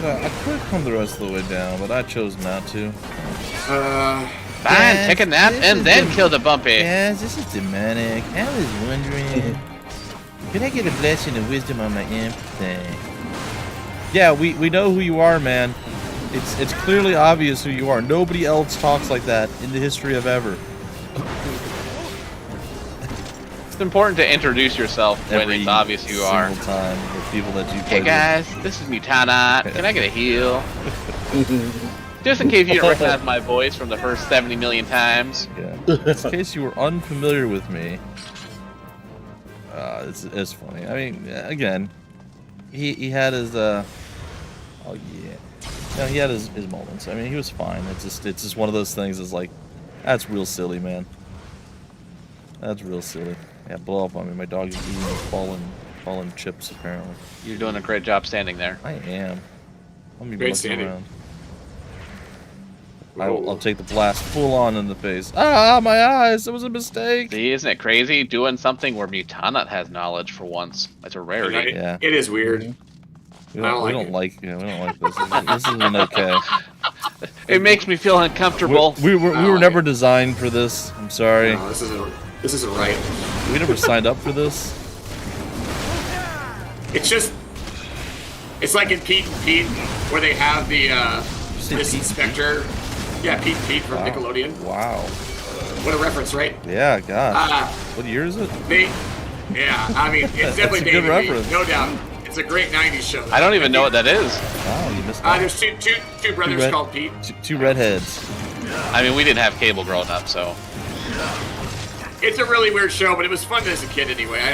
I could come the rest of the way down, but I chose not to. Fine, take a nap and then kill the Bumpy. Yes, this is demonic. I was wondering, can I get a blessing of wisdom on my imp thing? Yeah, we know who you are, man. It's clearly obvious who you are. Nobody else talks like that in the history of ever. It's important to introduce yourself when it's obvious you are. Every single time with people that you play Hey guys, this is Mutana. Can I get a heal? Just in case you didn't recognize my voice from the first 70 million times. Yeah. In case you were unfamiliar with me. It's funny. I mean, again, he had his oh yeah. No, he had his moments. I mean, he was fine. It's just one of those things. Is like, that's real silly, man. That's real silly. Yeah, blow up on me. My dog is eating fallen chips apparently. You're doing a great job standing there. I am. Let me great standing around. I'll take the blast full on in the face. Ah, my eyes! It was a mistake. See, isn't it crazy? Doing something where Mutana has knowledge for once. That's a rarity. Yeah. It is weird. We don't like this. This isn't okay. It makes me feel uncomfortable. We were never designed for this. I'm sorry. No, this isn't right. We never signed up for this. It's like in Pete and Pete where they have the this inspector. Yeah, Pete from Nickelodeon. Wow. What a reference, right? Yeah, gosh. What year is it? Yeah, I mean, it's definitely a good dated me, reference. no doubt. It's a great 90s show. I don't even know what that is. Wow, you missed that. There's two brothers called Pete. Two redheads. I mean, we didn't have cable growing up, so. It's a really weird show, but it was fun as a kid anyway. I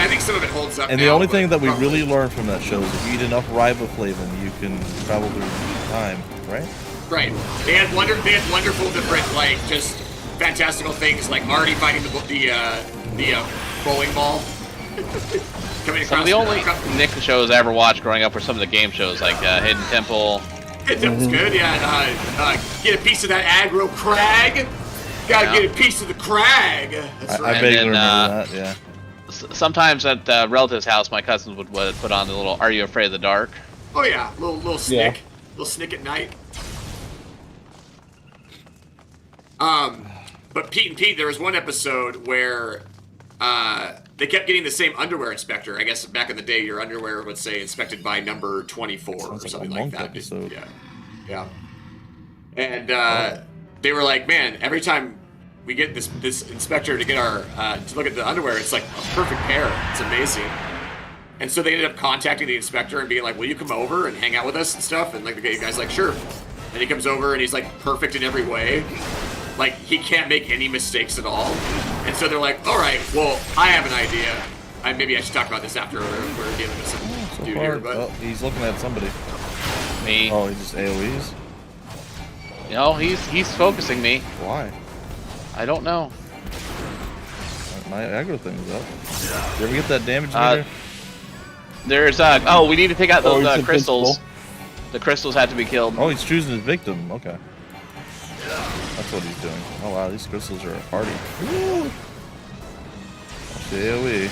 think some of it holds up. And the only thing that we really learned from that show is if you eat enough riboflavin, you can travel through time, right? Right. They had wonderful different, like, just fantastical things, like Artie fighting the bowling ball. Some of the only Nick shows I ever watched growing up were some of the game shows, like Hidden Temple. Hidden Temple's good, yeah. Get a piece of that aggro crag. Gotta get a piece of the crag. That's right. I vaguely remember that, yeah. Sometimes at relatives' house, my cousins would put on the little "Are You Afraid of the Dark?" Oh yeah, little snick, little snick at night. But Pete and Pete, there was one episode where they kept getting the same underwear inspector. I guess back in the day, your underwear would say inspected by number 24 or something like that. Episode. Yeah. And they were like, man, every time we get this inspector to get our to look at the underwear, it's like a perfect pair. It's amazing. And so they ended up contacting the inspector and being like, will you come over and hang out with us and stuff? And like the guy's like, sure. And he comes over and he's like perfect in every way. Like he can't make any mistakes at all. And so they're like, all right, well, I have an idea. Maybe I should talk about this after we're dealing with some dude here. But he's looking at somebody. Me. Oh, he just AoEs? No, he's focusing me. Why? I don't know. My aggro thing's up. Did you ever get that damage meter? There's oh, we need to take out those crystals. The crystals had to be killed. Oh, he's choosing his victim. Okay. That's what he's doing. Oh wow, these crystals are a party. Woo! Watch the AoE.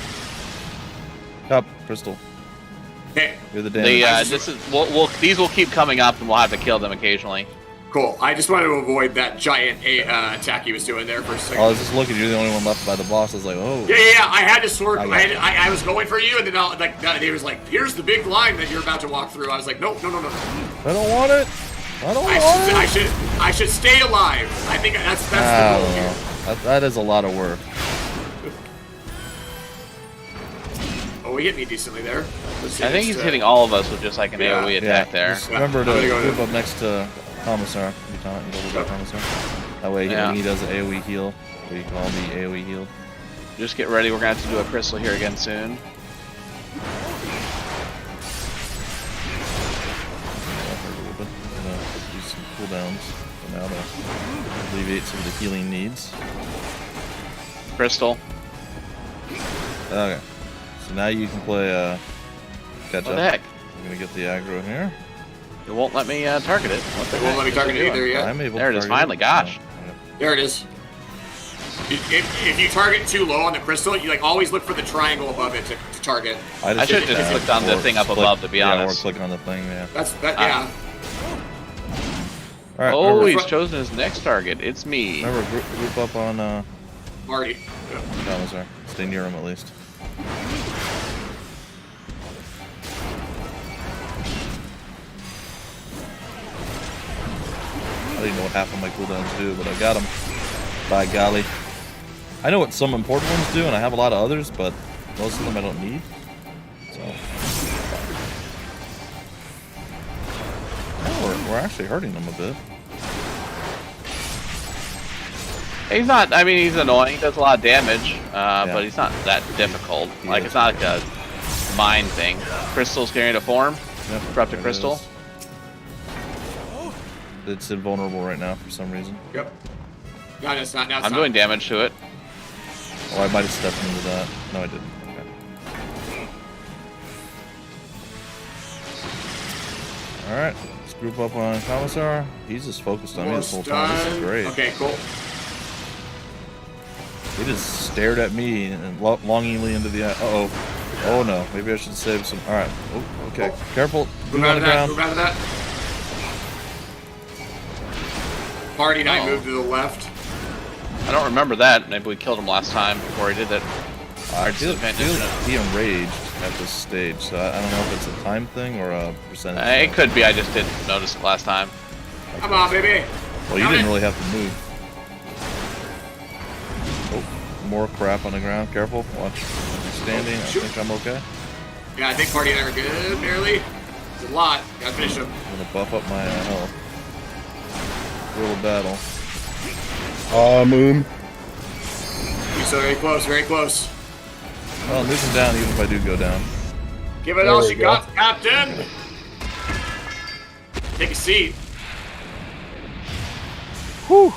Up, crystal. hey, You're the damage. These will keep coming up, and we'll have to kill them occasionally. cool. I just wanted to avoid that giant attack he was doing there for a second. I was just looking. You're the only one left by the boss. I was like, oh. Yeah. I had to sword. I was going for you, and then he was like, "Here's the big line that you're about to walk through." I was like, "No." I don't want it. I should stay alive. I think that's the goal here. That is a lot of work. Oh, he hit me decently there. I think he's hitting all of us with just like an AoE attack there. Just remember to move up next to Commissar. That way, when he does an AoE heal, we can all be AoE healed. Just get ready. We're gonna have to do a crystal here again soon. Use some cooldowns for now to alleviate some of the healing needs. Crystal. Okay. So now you can play catch up. What the heck? I'm gonna get the aggro here. It won't let me target it. What the It won't let me target it either yet. I'm able there to it is, target finally. Gosh. There it is. If you target too low on the crystal, you like always look for the triangle above it to target. I should have just clicked on the thing up above, to be honest. Or click on the thing, yeah. Yeah. All right. Oh, he's chosen his next target. It's me. Remember, group up on Marty. Commissar. Stay near him at least. I didn't know what half of my cooldowns do, but I got them. By golly. I know what some important ones do, and I have a lot of others, but most of them I don't need. So. Oh, we're actually hurting them a bit. He's not, I mean, he's annoying. He does a lot of damage, but he's not that difficult. Like, it's not like a mine thing. Crystal's getting to form. Yep, Corrupted crystal. It's invulnerable right now for some reason. Yep. No, it's not. I'm doing damage to it. Oh, I might have stepped into that. No, I didn't. Okay. Alright, let's group up on Commissar. He's just focused on me this whole time. This is great. Okay, cool. He just stared at me and longingly into the eye. Uh-oh. Oh no, maybe I should save some. Alright. Oh, okay. Oh. Careful. Move out of that. Move out of that. Party and I moved to the left. I don't remember that. Maybe we killed him last time before he did that. I feel he enraged at this stage, so I don't know if it's a time thing or a percentage. It could be. I just didn't notice it last time. Okay. Come on, baby. Well, you didn't really have to move. Oh, more crap on the ground. Careful. Watch. Standing. I think I'm okay. Yeah, I think Party and I are good, barely. It's a lot. Gotta finish him. I'm gonna buff up my health. Rule of battle. You're so very close, very close. Well, this is down even if I do go down. Give it all she got, Captain. Take a seat. Whew.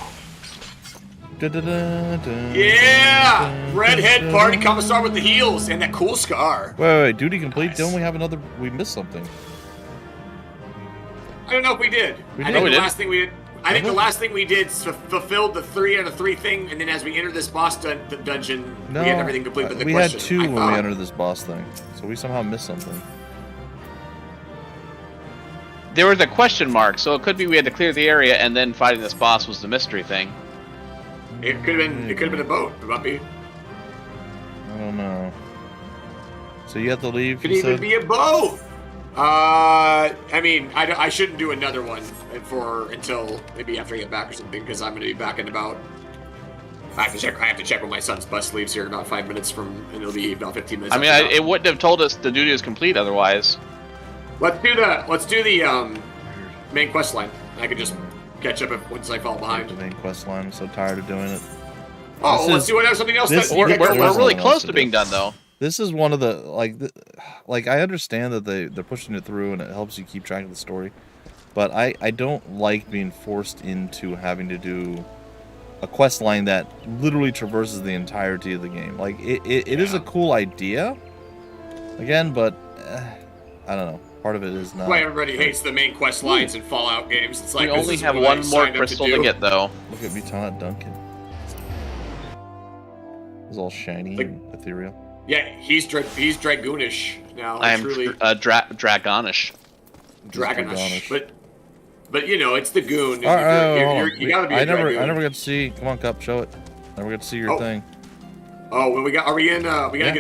Yeah! Redhead Party Commissar with the heels and that cool scar. Wait, duty complete? Nice. Don't we have another? We missed something. I don't know if we did. I think the last thing we did. I think the last thing we did fulfilled the 3 out of 3 thing, and then as we entered this boss dungeon, we had everything complete. But the question, had 2 when we entered this boss thing, so we somehow missed something. There was a question mark, so it could be we had to clear the area, and then fighting this boss was the mystery thing. It could have been. It could have been a boat, Bumpy. I don't know. So you have to leave. Could even be a boat. I mean, I shouldn't do another one until maybe after I get back or something, because I'm going to be back in about... I have to check when my son's bus leaves here in about 5 minutes and it'll be about 15 minutes. I mean, it wouldn't have told us the duty is complete otherwise. Let's do the main quest line. I could just catch up once I fall behind. The main quest line. I'm so tired of doing it. Oh, let's do something else. We're really close to being done, though. This is one of the like I understand that they're pushing it through and it helps you keep track of the story, but I don't like being forced into having to do a quest line that literally traverses the entirety of the game. Like it is a cool idea, again, but I don't know. Part of it is not. Why everybody hates the main quest lines in Fallout games? It's like we only have one more crystal to get, though. Look at me, Duncan. It's all shiny and ethereal. Yeah, he's dragoonish now. I am dragonish. Dragonish. But you know, it's the goon. You gotta be. I never got to see. Come on, Cup, show it. Never got to see your thing. Oh, well, we gotta get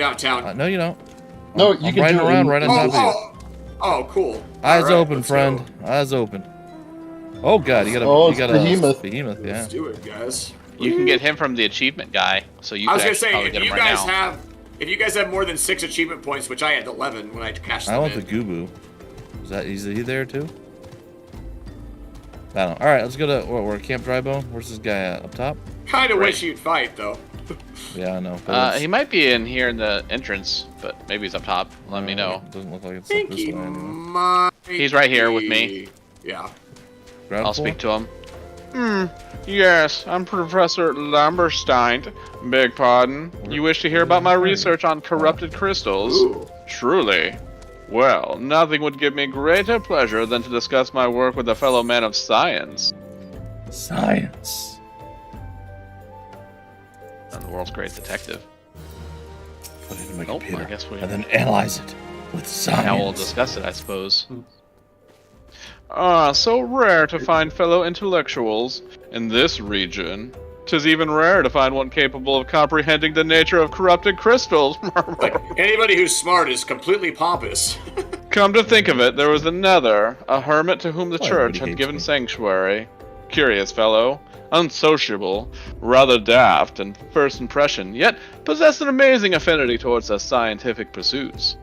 out of town. No, you don't. No, you can riding do around right on top of you. Oh, cool. Eyes open, friend. Eyes open. Oh god, you got a behemoth. Yeah. Let's do it, guys. You can get him from the achievement guy, so you. I was gonna say, if you guys have more than 6 achievement points, which I had 11 when I cashed them. I want the Goobu. Is he there too? I don't know. All right, let's go to we're at Camp Drybone. Where's this guy at? Up top? Kind of wish you'd fight though. Yeah, I know. He might be in here in the entrance, but maybe he's up top. Let me know. Doesn't look like it's like this way anymore. He's right here with me. Yeah. I'll speak to him. Yes, I'm Professor Lamberstein. Beg pardon. You wish to hear about my research on corrupted crystals? Ooh. Truly. Well, nothing would give me greater pleasure than to discuss my work with a fellow man of science. Science. I'm the world's great detective. Put it in my computer, I guess and then analyze it with science. Now we'll discuss it, I suppose. So rare to find fellow intellectuals in this region. 'Tis even rare to find one capable of comprehending the nature of corrupted crystals. Like, anybody who's smart is completely pompous. Come to think of it, there was another, a hermit to whom the church had given sanctuary. Curious fellow, unsociable, rather daft in first impression, yet possessed an amazing affinity towards the scientific pursuits.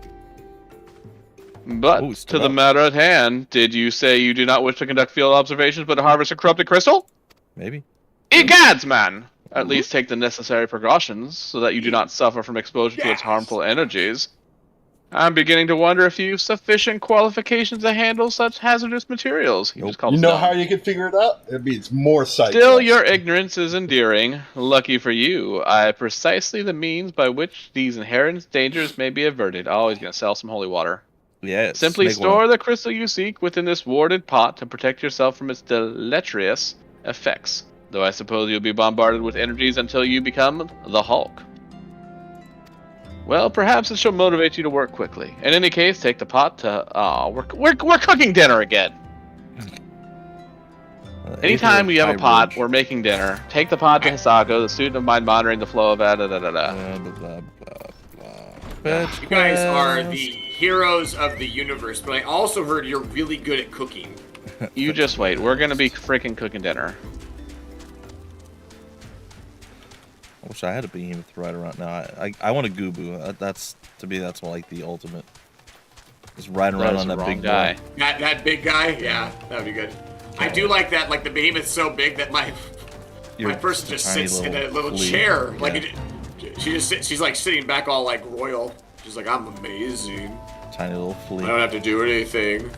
But, to the matter at hand, did you say you do not wish to conduct field observations but to harvest a corrupted crystal? Maybe. Egads, man! At least take the necessary precautions, so that you do not suffer from exposure to its harmful energies. I'm beginning to wonder if you have sufficient qualifications to handle such hazardous materials. You know how you can figure it out? It means more sight. Still, your ignorance is endearing. Lucky for you, I have precisely the means by which these inherent dangers may be averted. Oh, he's gonna sell some holy water. Yeah. Simply store the crystal you seek within this warded pot to protect yourself from its deleterious effects. Though I suppose you'll be bombarded with energies until you become the Hulk. Well, perhaps it shall motivate you to work quickly. In any case, take the pot to... we're cooking dinner again. Anytime you have a pot, we're making dinner. Take the pot to Hisako, the student of mind monitoring the flow of... You guys are the heroes of the universe, but I also heard you're really good at cooking. You just wait. We're going to be freaking cooking dinner. I wish I had a behemoth right around now. I want a Goobu. That's like the ultimate. Just riding around on that big guy. That big guy? Yeah, that would be good. I do like that. Like the behemoth's so big that my person just sits in a little chair. Yeah. Like she's like sitting back all like royal. She's like, I'm amazing. Tiny little flea. I don't have to do anything.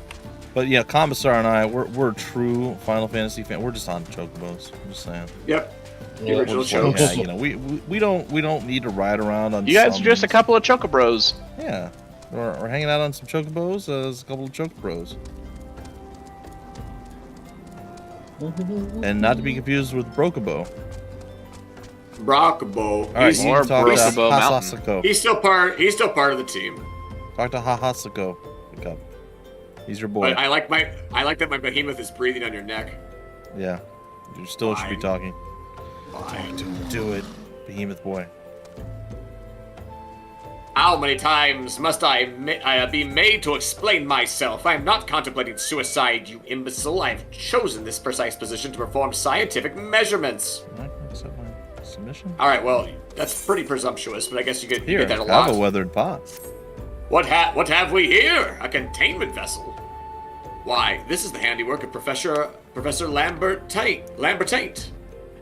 But yeah, Commissar and I, we're true Final Fantasy fan. We're just on chocobos. I'm just saying. Yep. The original chocobos. Yeah, you know, we don't need to ride around on. You guys are just a couple of chocobros. Yeah, we're hanging out on some chocobos as a couple of chocobros. And not to be confused with Brocobo. Brocobo. All right, you can talk to Hasako. He's still part of the team. Talk to Hasako. He's your boy. But I like that my behemoth is breathing on your neck. Yeah, you still should be talking. Talk to him. Do it, behemoth boy. How many times must I be made to explain myself? I am not contemplating suicide, you imbecile. I have chosen this precise position to perform scientific measurements. I'm not gonna accept my submission. All right, well, that's pretty presumptuous, but I guess you get Here, that a lot. have a weathered pot. What have we here? A containment vessel. Why, this is the handiwork of Professor Lambertaint.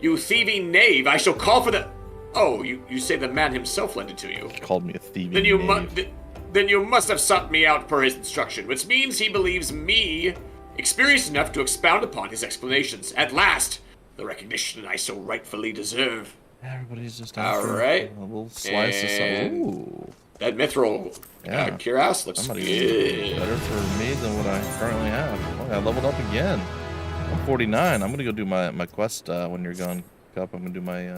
You thieving knave, I shall call for the... Oh, you say the man himself lent it to you. He called me a thieving Then you must have sought me out per his instruction, which means he believes me experienced enough to expound upon his explanations. At last, the recognition I so rightfully deserve. Everybody's just all right. A little slice of something. Ooh. That mithril cuirass looks good. Better for me than what I currently have. Oh, I leveled up again. I'm 49. I'm gonna go do my quest when you're gone, Cup. I'm gonna do my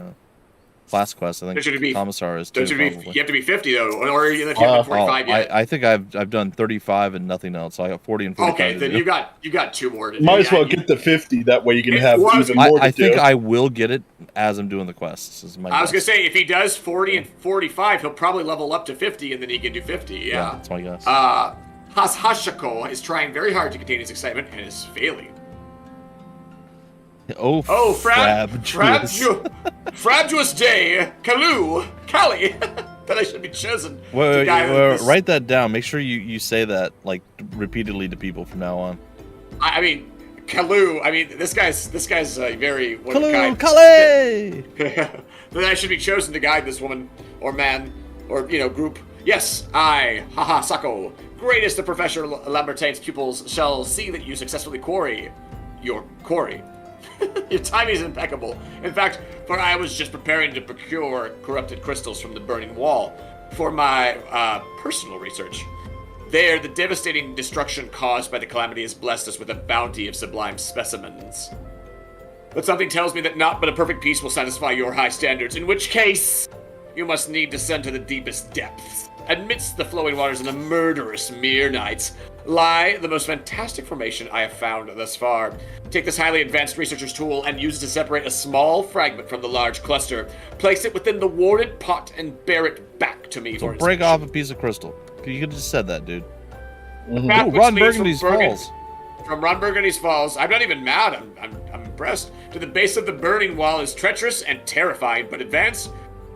class quest. I think Commissar is too. You have to be 50 though, or if you haven't 45 yet. I think I've done 35 and nothing else. So I got 40 and 45. Okay, then you got 2 more to do. Might as well get to 50. That way you can have even more. I think I will get it as I'm doing the quests. I was gonna say if he does 40 and 45, he'll probably level up to 50, and then he can do 50. Yeah, that's my guess. Hashako is trying very hard to contain his excitement and is failing. Frabjous day, Kali, that I should be chosen. Wait, write that down. Make sure you say that like repeatedly to people from now on. I mean, Kalu. I mean, this guy's very Kalu, Kali. That I should be chosen to guide this woman or man or group. Yes, I, Sako, greatest of Professor Lambertain's pupils, shall see that you successfully quarry your quarry. Your timing is impeccable. In fact, for I was just preparing to procure corrupted crystals from the burning wall for my personal research. There, the devastating destruction caused by the calamity has blessed us with a bounty of sublime specimens. But something tells me that not but a perfect peace will satisfy your high standards, in which case, you must need descend to the deepest depths. Amidst the flowing waters and the murderous mere nights lie the most fantastic formation I have found thus far. Take this highly advanced researcher's tool and use it to separate a small fragment from the large cluster. Place it within the warded pot and bear it back to me. So break off a piece of crystal. You could have just said that, dude. Mm-hmm. Ooh, Ron Burgundy's Falls. From Ron Burgundy's Falls. I'm not even mad. I'm impressed. To the base of the burning wall is treacherous and terrifying, but advance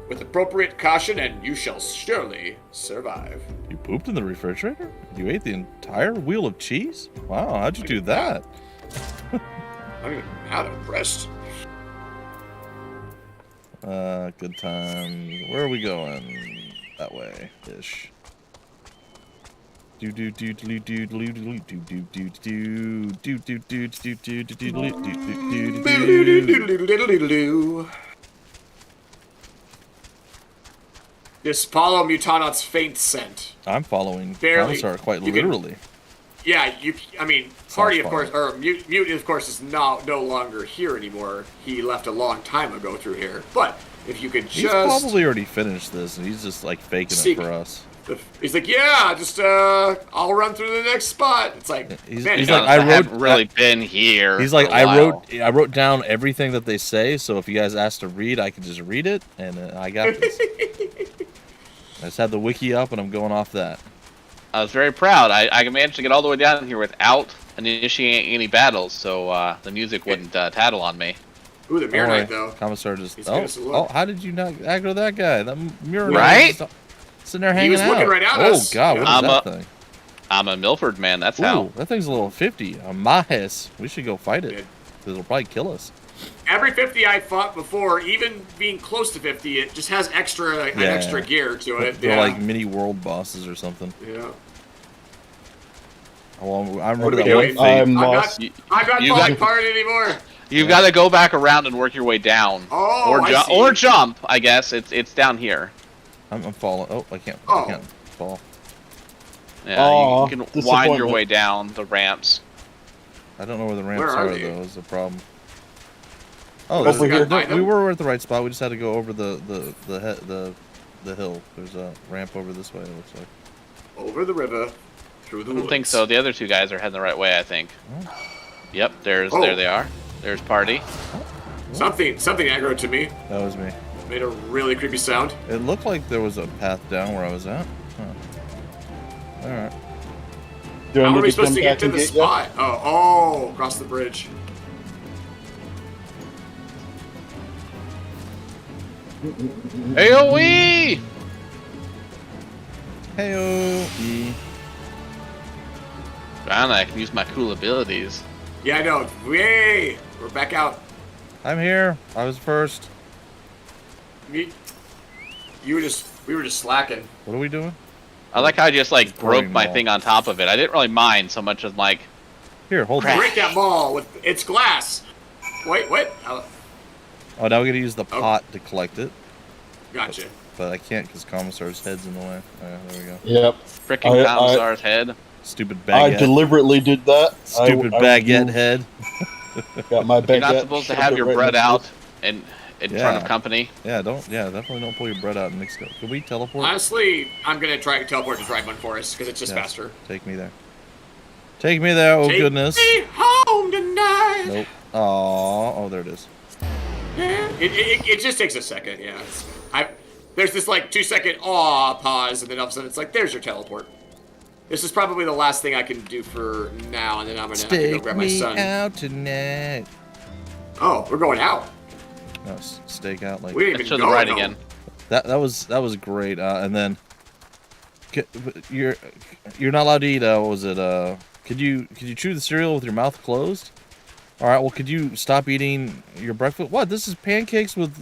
with appropriate caution, and you shall surely survive. You pooped in the refrigerator? You ate the entire wheel of cheese? Wow, how'd you do that? I'm even mad. I'm impressed. Good time. Where are we going? That way, ish. Just follow Mutanot's faint scent. I'm following Commissar quite literally. Yeah, I mean, Party, of course, or Mute, of course, is no longer here anymore. He left a long time ago through here. But if you could just... He's probably already finished this, and he's just, like, faking it for us. He's like, yeah, just, I'll run through the next spot. It's like, he's like, I haven't really been here. He's like, I wrote down everything that they say, so if you guys ask to read, I can just read it, and I got this. I just had the wiki up, and I'm going off that. I was very proud. I managed to get all the way down here without initiating any battles, so the music wouldn't tattle on me. Ooh, the Mirror Knight, though. Commissar just... how did you not aggro that guy? That Mirror Knight. Right? Sitting there hanging out. He was looking right at us. Oh, God, what is that thing? I'm a Milford man, that's how. That thing's a little 50. A Mahes. We should go fight it. Because it'll probably kill us. Every 50 I fought before, even being close to 50, it just has extra gear to it. They're like mini world bosses or something. Yeah. Well, I remember that one fight. I'm not falling apart anymore. You've got to go back around and work your way down. Oh, or jump, I guess. It's down here. I'm falling. Oh, I can't fall. Yeah, you can wind your way down the ramps. I don't know where the ramps are, though, is the problem. Oh, we were at the right spot. We just had to go over the hill. There's a ramp over this way, it looks like. Over the river, through the woods. I don't think so. The other two guys are heading the right way, I think. Oh. Yep, there they are. There's Party. Something aggroed to me. That was me. made a really creepy sound. It looked like there was a path down where I was at. Huh. All right. How are we supposed to get to the spot? Oh, across the bridge. AoE! Hey-o-e. Finally, I can use my cool abilities. Yeah, I know. Yay! We're back out. I'm here. I was first. We were just slacking. What are we doing? I like how I just like broke my ball. thing on top of it. I didn't really mind so much as like. Here, hold it. Break that ball with its glass. Wait, what? Oh, now we gotta use the pot to collect it. Gotcha. But I can't because Commissar's head's in the way. There we go. Yep. Frickin' Commissar's head. Stupid baguette. I deliberately did that. Stupid baguette head. Got my baguette. You're not supposed to have your bread out in front of company. Yeah, definitely don't pull your bread out and mix it up. Can we teleport? Honestly, I'm gonna try to teleport to Dryburn Forest because it's just faster. Take me there. Take me there, oh goodness. Take me home tonight. Nope. Oh, there it is. Yeah, it just takes a second, yeah. There's this like 2-second pause, and then all of a sudden it's like, there's your teleport. This is probably the last thing I can do for now, and then I'm gonna have to go grab my son. Take me out tonight. Oh, we're going out. No, stake out like. We didn't even to the go right no. again. That was great. And then you're not allowed to eat. What was it? Could you chew the cereal with your mouth closed? All right. Well, could you stop eating your breakfast? What? This is pancakes with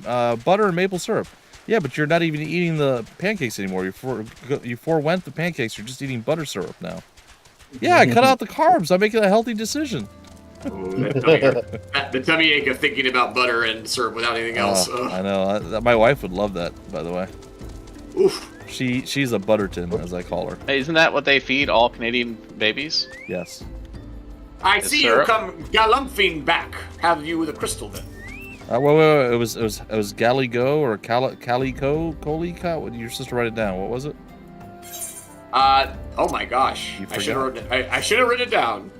butter and maple syrup. Yeah, but you're not even eating the pancakes anymore. You forewent the pancakes. You're just eating butter syrup now. Yeah, I cut out the carbs. I'm making a healthy decision. Ooh, the tummy ache of thinking about butter and syrup without anything else. I know. My wife would love that, by the way. Oof. She's a Butterton, as I call her. Hey, isn't that what they feed all Canadian babies? Yes. I see syrup? you come galumphing back. Have you the crystal then? Wait. It was Galligo or Calico? What? Your sister write it down. What was it? Oh my gosh. I should have written it down.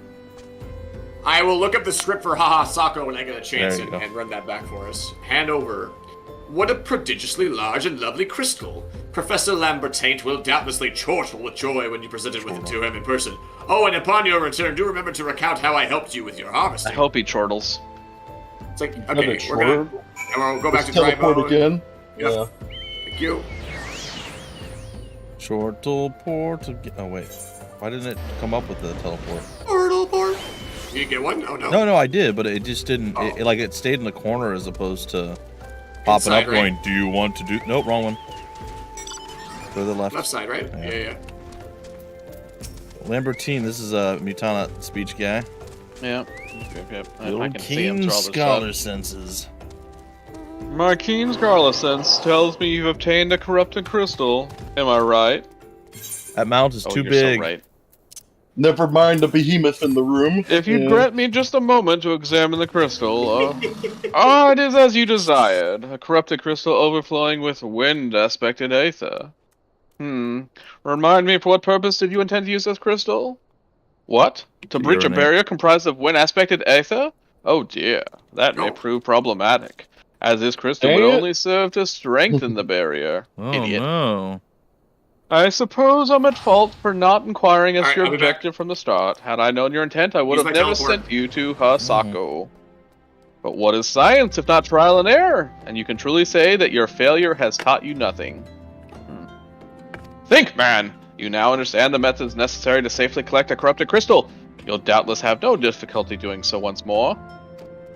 I will look up the script for Haha Sako when I get a chance and run that back for us. Hand over. What a prodigiously large and lovely crystal. Professor Lambertaint will doubtlessly chortle with joy when you present it to him in person. Oh, and upon your return, do remember to recount how I helped you with your harvesting. I hope he chortles. It's like, okay, we'll go back to teleport Drybo. again. Yep. Yeah. Thank you. Chortle port. Oh wait, why didn't it come up with the teleport? Portal. You get one? Oh no. No, I did, but it just didn't. Oh. It stayed in the corner as opposed to popping up, going, "Do you want to do?" Nope, wrong one. Go to the left. Left side, right? Yeah. Lambertine, this is a Mutana speech guy. Yep. Little keen scholar senses. My keen scholar sense tells me you've obtained a corrupted crystal. Am I right? That mount is too you're big. So right. Never mind the behemoth in the room. If you'd grant me just a moment to examine the crystal. It is as you desired. A corrupted crystal overflowing with wind aspected aether. Remind me, for what purpose did you intend to use this crystal? What? To breach a barrier comprised of wind aspected aether? Oh dear, that may prove problematic, as this crystal would only serve to strengthen the barrier. Oh, Idiot. No. I suppose I'm at fault for not inquiring as your objective from the start. Had I known your intent, I would have never sent you to Hasako. But what is science if not trial and error? And you can truly say that your failure has taught you nothing. Think, man! You now understand the methods necessary to safely collect a corrupted crystal. You'll doubtless have no difficulty doing so once more.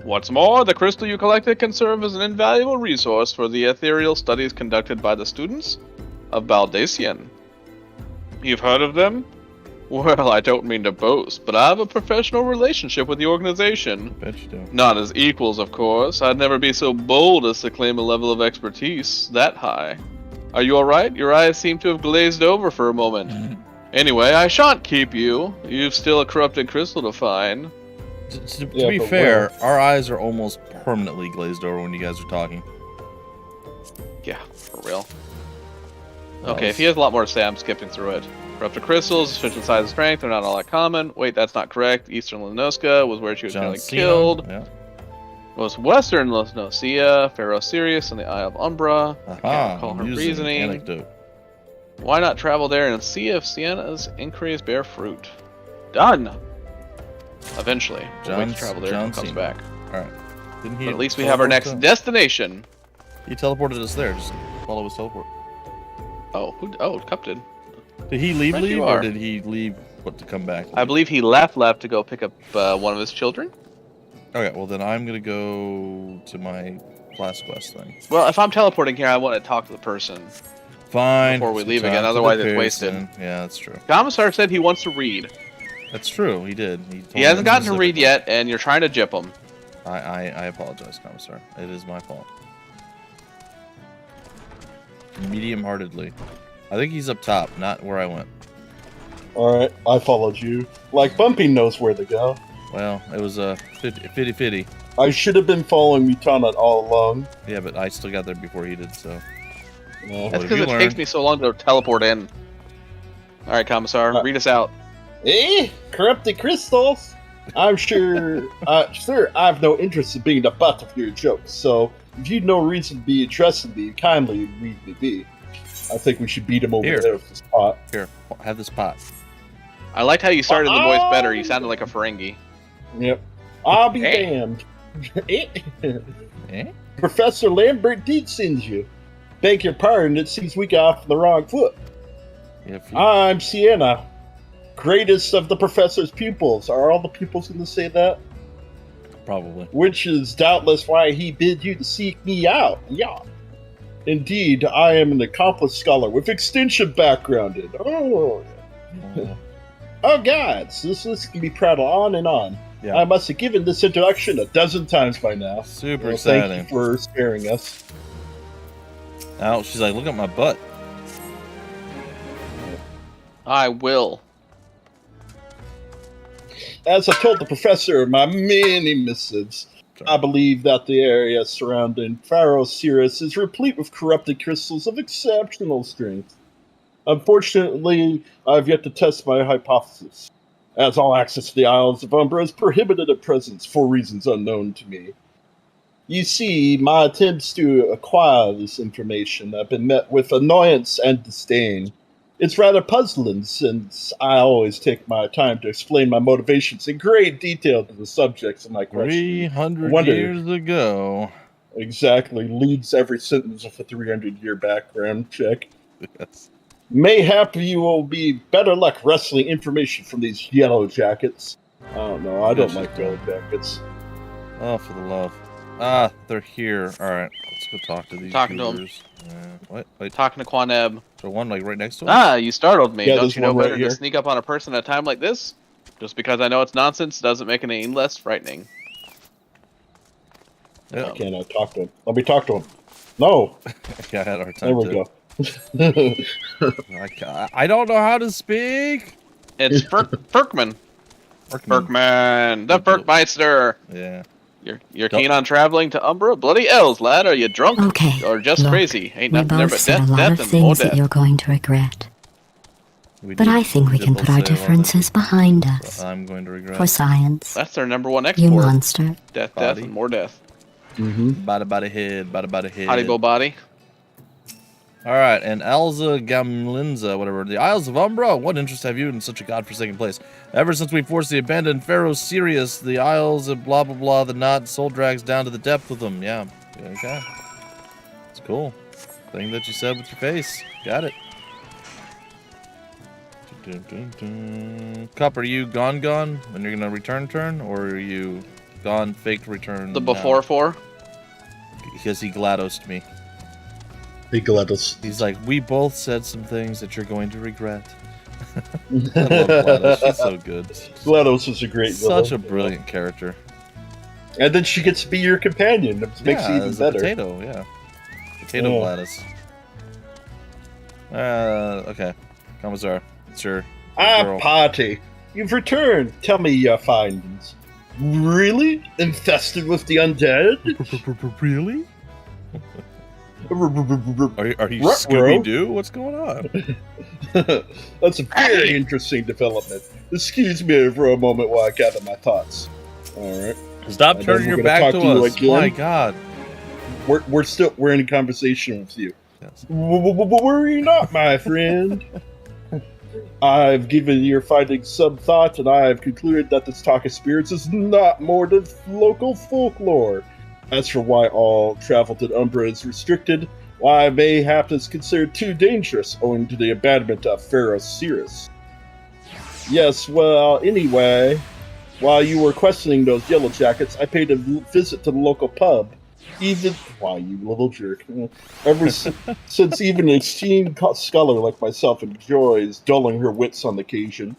What's more, the crystal you collected can serve as an invaluable resource for the ethereal studies conducted by the students of Baldacian. You've heard of them? Well, I don't mean to boast, but I have a professional relationship with the organization. Bet you do. Not as equals, of course. I'd never be so bold as to claim a level of expertise that high. Are you alright? Your eyes seem to have glazed over for a moment. Anyway, I shan't keep you. You've still a corrupted crystal to find. To be fair, our eyes are almost permanently glazed over when you guys are talking. Yeah, for real. Okay, if he has a lot more to say, I'm skipping through it. Corrupted crystals, sufficient size and strength, they're not all that common. Wait, that's not correct. Eastern Lenoska was where she was generally killed. Yeah. Most westernmost Nocia, Pharaoh Sirius, and the Isle of Umbra. I can't Aha, recall her amusing reasoning. anecdote. Why not travel there and see if Sienna's inquiries bear fruit? Done! Eventually. We'll wait to travel there and comes back. Alright. Didn't he But at least we have our next destination. He teleported us there. Just follow his teleport. Oh, Cup did. Did he leave, Right, you or are. did he leave to come back? I believe he left to go pick up one of his children. Okay, well then I'm gonna go to my class quest thing. Well, if I'm teleporting here, I want to talk to the person Fine. before we so leave talk again. to Otherwise, the it's wasted. person. Yeah, that's true. Commissar said he wants to read. That's true. He did. He hasn't gotten to read yet, and you're trying to jip him. I apologize, Commissar. It is my fault. Medium-heartedly. I think he's up top, not where I went. Alright, I followed you. Like, Bumpy knows where to go. Well, it was a 50-50. I should have been following Mutana all along. Yeah, but I still got there before he did, so... Yeah. That's have because you it takes learned? me so long to teleport in. Alright, Commissar, read us out. Corrupted crystals? I'm sure... sir, I have no interest in being the butt of your jokes, so if you've no reason to be interested in me, kindly leave me be. I think we should beat him over Here. there with this pot. Here, have this pot. I liked how you started the voice better. You sounded like a Ferengi. Yep. I'll be Hey. damned. Eh? Professor Lambert did send you. Beg your pardon, it seems we got off the wrong foot. Yeah, I'm Sienna, greatest of the professor's pupils. Are all the pupils going to say that? probably. Which is doubtless why he bid you to seek me out. Yeah. Indeed, I am an accomplished scholar with extensive background in... Oh, gods, this list can be prattled on and on. Yeah. I must have given this introduction a dozen times by now. Super Well, exciting. thank you for sparing us. Now she's like, look at my butt. I will. As I told the professor in my many missives, I believe that the area surrounding Pharaoh Sirius is replete with corrupted crystals of exceptional strength. Unfortunately, I have yet to test my hypothesis, as all access to the Isles of Umbra is prohibited at present for reasons unknown to me. You see, my attempts to acquire this information have been met with annoyance and disdain. It's rather puzzling, since I always take my time to explain my motivations in great detail to the subjects of my questions. 300 years ago. Exactly, leads every sentence with a 300-year background check. Yes. Mayhap you will be better luck wrestling information from these yellow jackets. I don't know, I don't like yellow jackets. Oh, for the love. Ah, they're here. Alright, let's go talk to these Talking to 'em. goobers. What? Wait, Talking to Quaneb. so one like right next to him? Ah, you startled me. Yeah, Don't there's you know one right better here. to sneak up on a person at a time like this? Just because I know it's nonsense doesn't make it any less frightening. Yeah. Can I talk to him? Let me talk to him. No! Yeah, I had a hard time There we too. go. I don't know how to speak. It's Ferkman. Ferkman, the Ferkmeister. Yeah. You're keen on traveling to Umbra? Bloody elves, lad. Are you drunk? Okay, Or just look, crazy? Ain't We nothing there both but said death, a lot of death, and more things that death. you're going to regret. We But did- I think we did can both put our say a lot of differences behind things us. that I'm going to regret. For science. That's their number one You export. monster. Death, death, Body. and more death. Bada head, bada head. Haribo body. Alright, and Alza Gamlinza, whatever. The Isles of Umbra? What interest have you in such a godforsaken place? Ever since we forced the abandoned Pharaoh Sirius, the Isles of blah blah blah, the knot soul drags down to the depth with them. Yeah. Okay. It's cool. Thing that you said with your face. Got it. Cup, are you gone when you're gonna return turn? Or are you gone faked return? The now? before four. Because he GLaDOS'd me. Big lettuce. He's like, we both said some things that you're going to regret. I love GLaDOS. She's so good. GLaDOS is a great Such a villain. brilliant character. And then she gets to be your companion. It makes it even as a better. potato, yeah. Potato Yeah. GLaDOS. Okay. Commissar, it's your Ah, girl. Patty, you've returned. Tell me your findings. Really? Infested with the undead? Really? Are you Ruh-roh. Scooby-Doo? What's going on? That's a very interesting development. Excuse me for a moment while I gather my thoughts. Alright. Stop And turning then we're your gonna back talk to to you us. again. My God. We're in a conversation with you. Yes. Worry not, my friend. I've given your findings some thought, and I have concluded that this talk of spirits is not more than local folklore. As for why all travel to Umbra is restricted, why mayhap is considered too dangerous, owing to the abandonment of Pharaoh Cirrus. Yes, well, anyway, while you were questioning those yellow jackets, I paid a visit to the local pub. Why, you little jerk. Since even an esteemed scholar like myself enjoys dulling her wits on occasion.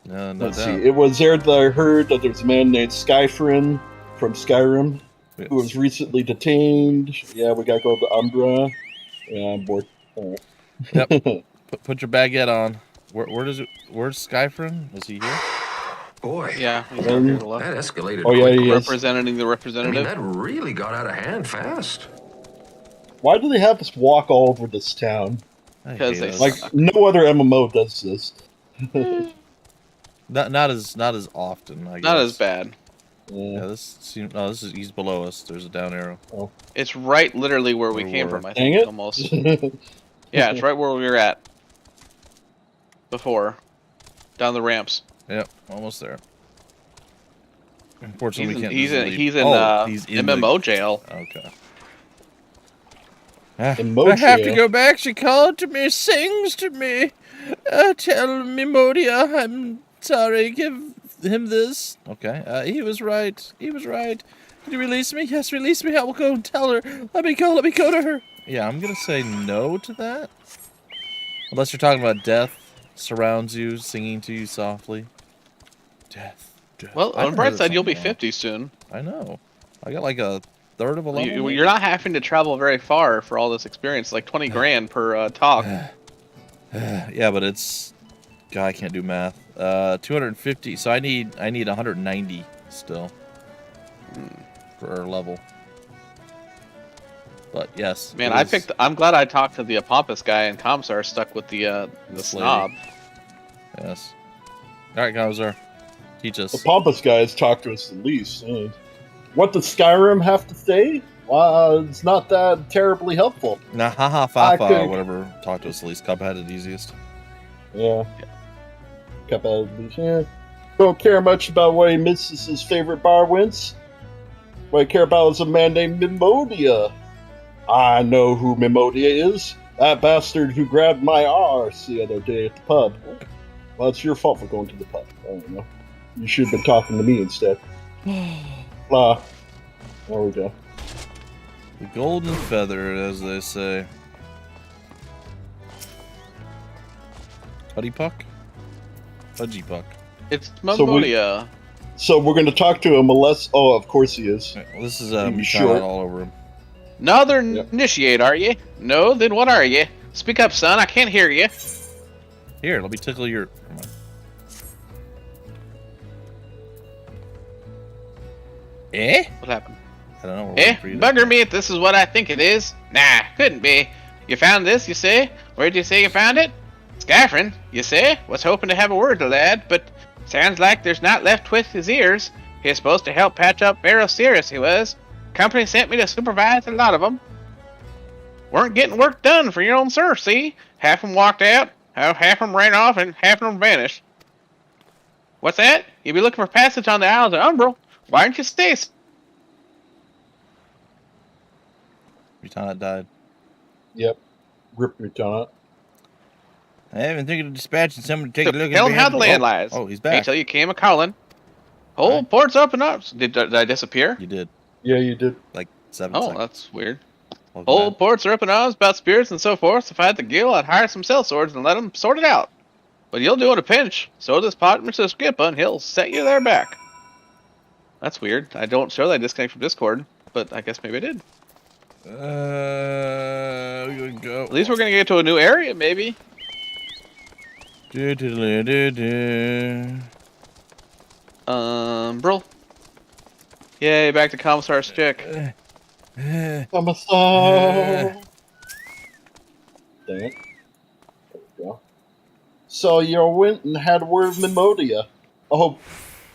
No Let's doubt. see, it was there that I heard that there was a man named Skyfrin from Skyrim who was recently detained. Yeah, we gotta go to Umbra. Yeah, I'm bored. Yep. Put your baguette on. Where's Skyfrin? Is he here? Boy, Yeah, he's over here to the left. that escalated Oh, yeah, quickly. he is. Representing the I mean, representative. that really got out of hand fast. Why do they have us walk all over this town? Because they Like, no other MMO does this. Not as often, I guess. Not as bad. Yeah, he's below us. There's a down arrow. Oh. It's right literally where we Where came we from, I Dang think, it. almost. Yeah, it's right where we were at. Before. Down the ramps. Yep, almost there. Unfortunately, we can't. He's in in MMO jail. Okay. Emoji. I have to go back. She called to me, sings to me. Tell me, Modia, I'm sorry. Give him this. Okay. He was right. He was right. Can you release me? Yes, release me. I will go and tell her. Let me go to her. Yeah, I'm gonna say no to that. Unless you're talking about death surrounds you, singing to you softly. Death. Well, on the bright side, you'll be 50 soon. I know. I got like a third of a level. You're not having to travel very far for all this experience. Like 20 grand per talk. Yeah, but it's... God, I can't do math. 250. So I need 190 still per level. But yes. Man, I'm glad I talked to the pompous guy and Comsar stuck with the snob. Yes. All right, Comsar. Teach us. The pompous guys talk to us the least. What does Skyrim have to say? It's not that terribly helpful. Nah, haha, fa, whatever. Talk to us at least. Cuphead had it easiest. Yeah. Cuphead, yeah. Don't care much about why he misses his favorite bar wins. What I care about is a man named Mimodia. I know who Mimodia is. That bastard who grabbed my arse the other day at the pub. Well, it's your fault for going to the pub. I don't know. You should have been talking to me instead. There we go. The golden feather, as they say. Putty puck? Pudgy puck. It's Mimodia. So we're going to talk to him unless... Oh, of course he is. Right, well, this is sure? all over him. Northern Initiate, are you? No, then what are you? Speak up, son. I can't hear you. Here, let me tickle your... Come on. Eh? What happened? I don't know. Bugger me if this is what I think it is. Nah, couldn't be. You found this, you say? Where'd you say you found it? Skyfrin, you say? Was hoping to have a word, lad, but sounds like there's not left with his ears. He's supposed to help patch up Pharaoh Cirrus, he was. Company sent me to supervise a lot of them. Weren't getting work done for your own sir, see? Half them walked out, half them ran off, and half them vanished. What's that? You be looking for passage on the Isles of Umbral. Why don't you stay? Retonat died. Yep. Rip Retonat. I haven't thinking of dispatching someone to take a look at Tell him how the land lies. Oh, he's back. Ain't till you came a calling. Whole port's up and up. Did I disappear? You did. Yeah, you did. Like 7 Oh, seconds. that's weird. Welcome Whole back. ports are up in arms about spirits and so forth. If I had the gill, I'd hire some sellswords and let them sort it out. But you'll do in a pinch. So does pot Mr. Skippa, and he'll set you there back. That's weird. I don't show that I disconnect from Discord, but I guess maybe I did. We're gonna go. At least we're gonna get to a new area, maybe. Bro. Yay, back to Commissar's chick. Commissar. Dang it. There we go. So you went and had a word with Mimodia. Oh,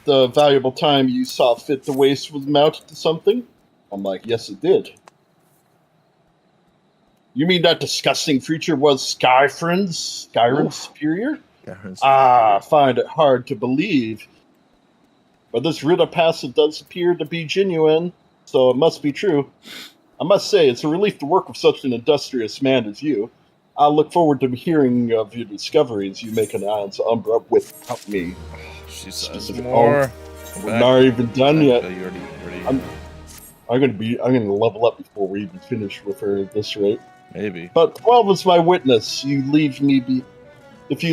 the valuable time you saw fit to waste was mounted to something? I'm like, yes, it did. You mean that disgusting creature was Skyrim's superior? I find it hard to believe. But this writ of passage does appear to be genuine, so it must be true. I must say, it's a relief to work with such an industrious man as you. I look forward to hearing of your discoveries you make on the islands of Umbra without me. She says more. We're not even done yet. You already I'm gonna level up before we even finish with her at this rate. maybe. But 12 is my witness. If you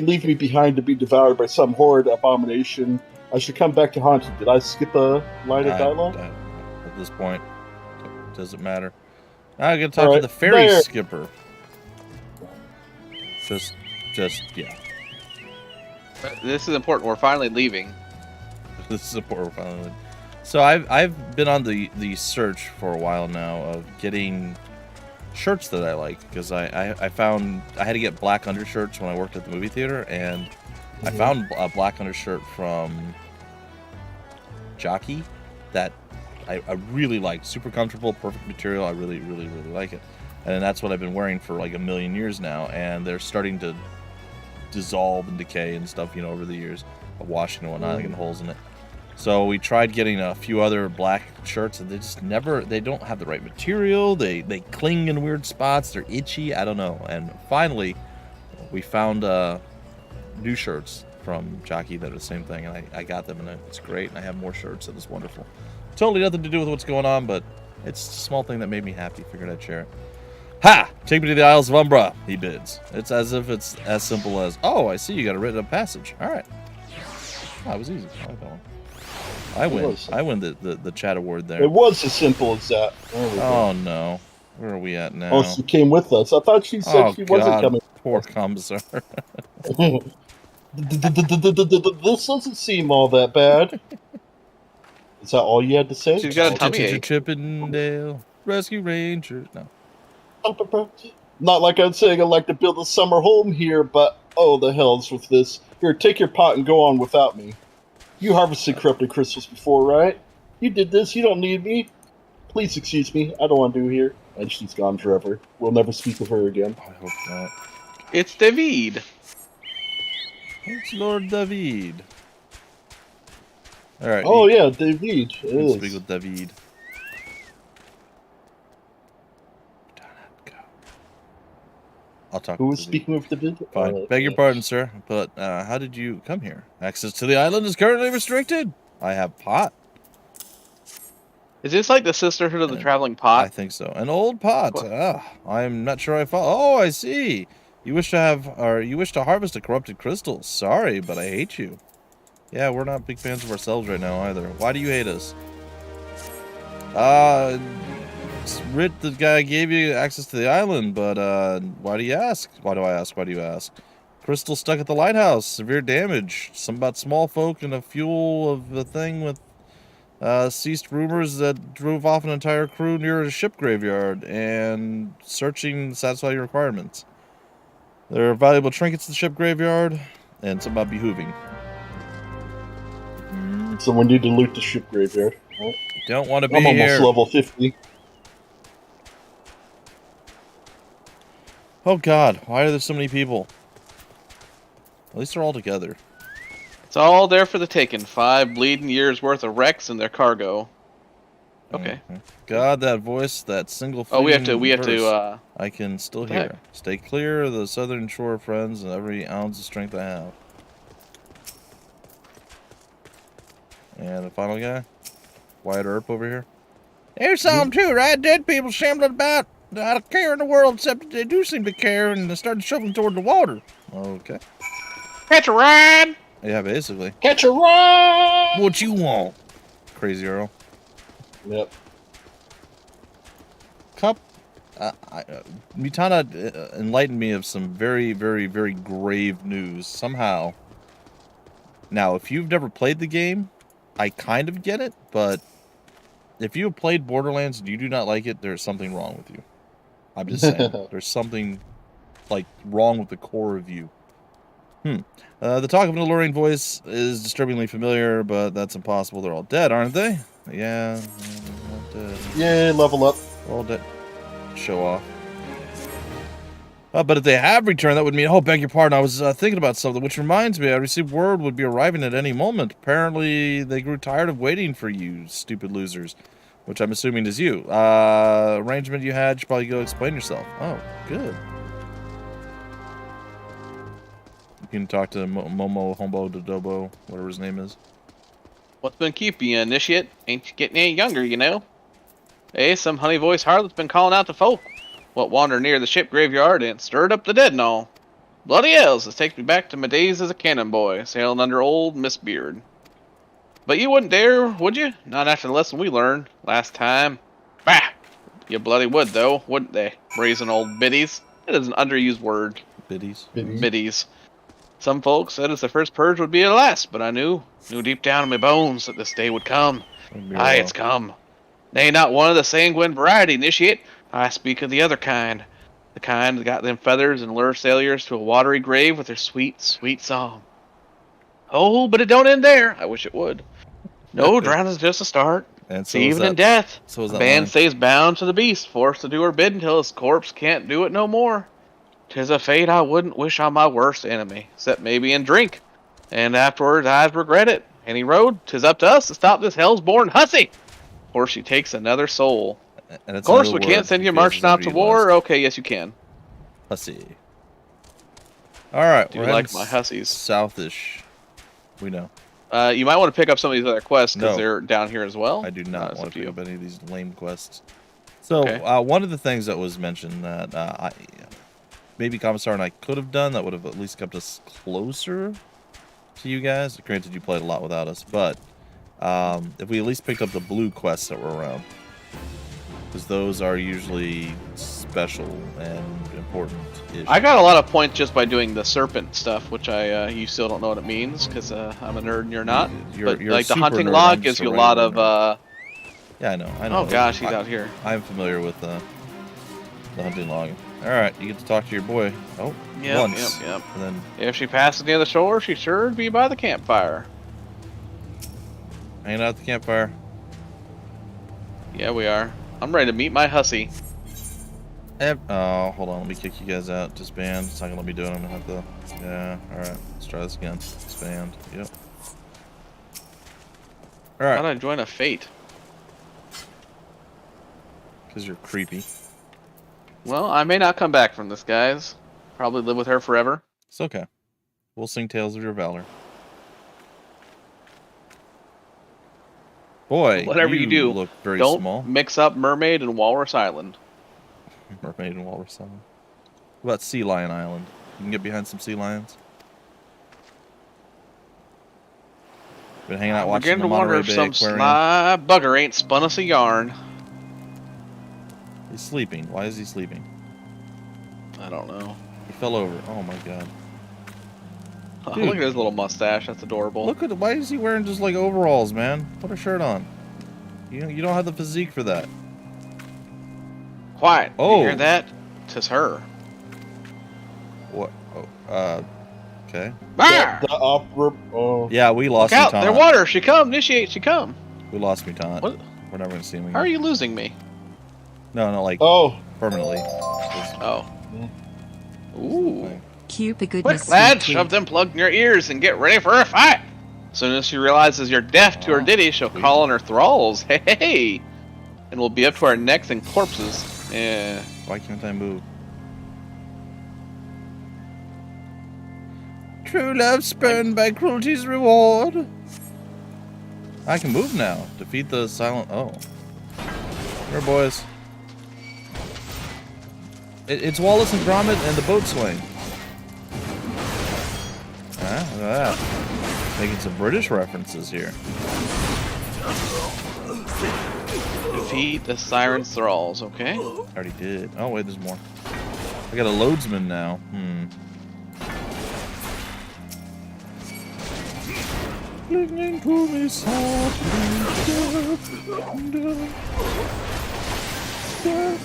leave me behind to be devoured by some horrid abomination, I should come back to haunt you. Did I skip a line of dialogue? At this point, it doesn't matter. Now I gotta talk to the ferry skipper. Yeah. This is important. We're finally leaving. This is important. We're finally leaving. So I've been on the search for a while now of getting shirts that I like, because I found I had to get black undershirts when I worked at the movie theater, and I found a black undershirt from Jockey that I really like. Super comfortable, perfect material. I really, really, really like it. And that's what I've been wearing for like a million years now, and they're starting to dissolve and decay and stuff, over the years of washing and whatnot, getting holes in it. So we tried getting a few other black shirts, and they don't have the right material. They cling in weird spots. They're itchy. I don't know. And finally, we found new shirts from Jockey that are the same thing, and I got them, and it's great. And I have more shirts, and it's wonderful. Totally nothing to do with what's going on, but it's a small thing that made me happy. Figured I'd share it. Ha! Take me to the Isles of Umbra, he bids. It's as if it's as simple as, oh, I see you got a written passage. All right. That was easy. I like that one. I win the chat award there. It was as simple as that. Oh, no. Where are we at now? Oh, she came with us. I thought she said she wasn't coming. Poor Commissar. This doesn't seem all that bad. Is that all you had to say? She's got a tummy ache. Chippendale Rescue Rangers. No. Not like I'm saying I'd like to build a summer home here, but oh, the hells with this. Here, take your pot and go on without me. You harvested corrupted crystals before, right? You did this. You don't need me. Please excuse me. I don't want to do here. And she's gone forever. We'll never speak of her again. I hope not. It's David. It's Lord David. All right. Oh yeah, David. It is. Speak with David. I'll talk. Who was speaking with David? Fine. Beg your pardon, sir, but how did you come here? Access to the island is currently restricted. I have pot. Is this like the Sisterhood of the Traveling Pot? I think so. An old pot. I'm not sure I follow. Oh, I see. You wish to harvest a corrupted crystal. Sorry, but I hate you. Yeah, we're not big fans of ourselves right now either. Why do you hate us? Rit, the guy gave you access to the island, but why do you ask? Why do I ask? Why do you ask? Crystal stuck at the lighthouse. Severe damage. Some about small folk and a fuel of the thing with ceased rumors that drove off an entire crew near a ship graveyard and searching to satisfy your requirements. There are valuable trinkets at the ship graveyard and some about behooving. So we need to loot the ship graveyard. Right? Don't want to be I'm almost here. level 50. Oh God, why are there so many people? At least they're all together. It's all there for the taking. 5 bleeding years worth of wrecks and their cargo. Okay. God, that voice, that single. Oh, we have to. I can still hear. Stay clear of the southern shore, friends, and every ounce of strength I have. And the final guy, Wyatt Earp over here. There's some too, right? Dead people shambling about. Not a care in the world, except that they do seem to care, and they started shuffling toward the water. Okay. Catch a ride! Yeah, basically. Catch a ride! What you want, Crazy Earl? Yep. Cup. Mitana enlightened me of some very, very, very grave news. Somehow. Now, if you've never played the game, I kind of get it, but if you have played Borderlands and you do not like it, there's something wrong with you. I'm just saying. There's something, wrong with the core of you. The talk of an alluring voice is disturbingly familiar, but that's impossible. They're all dead, aren't they? Yeah, they're all dead. Yay, level up. They're all dead. Show off. But if they have returned, that would mean... Oh, beg your pardon. I was thinking about something, which reminds me, I received word would be arriving at any moment. Apparently, they grew tired of waiting for you, stupid losers. Which I'm assuming is you. Arrangement you had, you should probably go explain yourself. Oh, good. You can talk to Momo Hombo Dodobo, whatever his name is. What's been keeping you, initiate? Ain't you getting any younger, you know? Hey, some honey-voiced harlot's been calling out to folk. What wandered near the ship graveyard and stirred up the dead and all. Bloody hells, this takes me back to my days as a cannon boy, sailing under old Miss Beard. But you wouldn't dare, would you? Not after the lesson we learned last time. Bah! You bloody would, though, wouldn't they? Brazen old biddies. It is an underused word. Biddies. Biddies. Some folks said it's the first purge would be the last, but I knew deep down in my bones that this day would come. Aye, it's come. Nay, not one of the sanguine variety, initiate. I speak of the other kind. The kind that got them feathers and lure sailors to a watery grave with their sweet, sweet song. Oh, but it don't end there. I wish it would. No, drowning's just a start. And so Even in death, so a man stays bound to the beast, forced to do her bid until his corpse can't do it no more. 'Tis a fate I wouldn't wish on my worst enemy, except maybe in drink. And afterwards I'd regret it. Any road, 'tis up to us to stop this hell's-born hussy, or she takes another soul. And Of course, we can't send you marching off to war. Okay, yes, you can. Hussy. Alright, Do we're you like heading my hussies? southish. We know. You might want to pick up some of these other quests because No. they're down here as well. I do not It's want up to to pick you. up any of these lame quests. So, Okay. one of the things that was mentioned that maybe Commissar and I could have done that would have at least kept us closer to you guys. Granted, you played a lot without us, but if we at least picked up the blue quests that were around, because those are usually special and important. I got a lot of points just by doing the serpent stuff, which you still don't know what it means because I'm a nerd and you're not. You're Like the super hunting nerd, log I'm gives just you a a lot regular of. Yeah, I know. Oh gosh, he's out here. I'm familiar with the hunting log. All right, you get to talk to your boy. Oh, Yep, once. yep. And then If she passes near the shore, she sure would be by the campfire. hanging out at the campfire. Yeah, we are. I'm ready to meet my hussy. Oh, hold on. Let me kick you guys out. Disband. It's not gonna let me do it. I'm gonna have to. Yeah. All right. Let's try this again. Disband. Yep. All How right. do I join a fate? Because you're creepy. Well, I may not come back from this, guys. Probably live with her forever. It's okay. We'll sing tales of your valor. Boy, Whatever you do, look very Don't small. mix up Mermaid and Walrus Island. Mermaid and Walrus Island. What about Sea Lion Island? You can get behind some sea lions. Been hanging out I'm watching beginning the to wonder Monterey if Bay some Aquarium. sly bugger ain't spun us a yarn. He's sleeping. Why is he sleeping? I don't know. He fell over. Oh my god. Oh, Dude. look at his little mustache. That's adorable. Look at why is he wearing just like overalls, man? Put a shirt on. You don't have the physique for that. Quiet. Oh. You hear that? 'Tis her. What? Okay. Arr! The opera. Oh. Yeah, we Look lost out! Mutant. They're water. She come. Initiate. She come. We lost Mutant. What? We're never gonna see him again. How are you losing me? No, like Oh. permanently. Oh. Ooh. Cue the Quick, goodness. lad, shove them plugged in your ears and get ready for a fight. As soon as she realizes you're deaf to her ditty, she'll call on her thralls. Hey, hey, hey. And we'll be up to our necks in corpses. Yeah. Why can't I move? True love spurned by cruelty's reward. I can move now. Defeat the silent. Oh. Here, boys. It's Wallace and Gromit and the boatswain. Ah, look at that. Making some British references here. Defeat the siren's thralls, okay? Already did. Oh, wait, there's more. I got a loadsman now. Clinging to me softly, death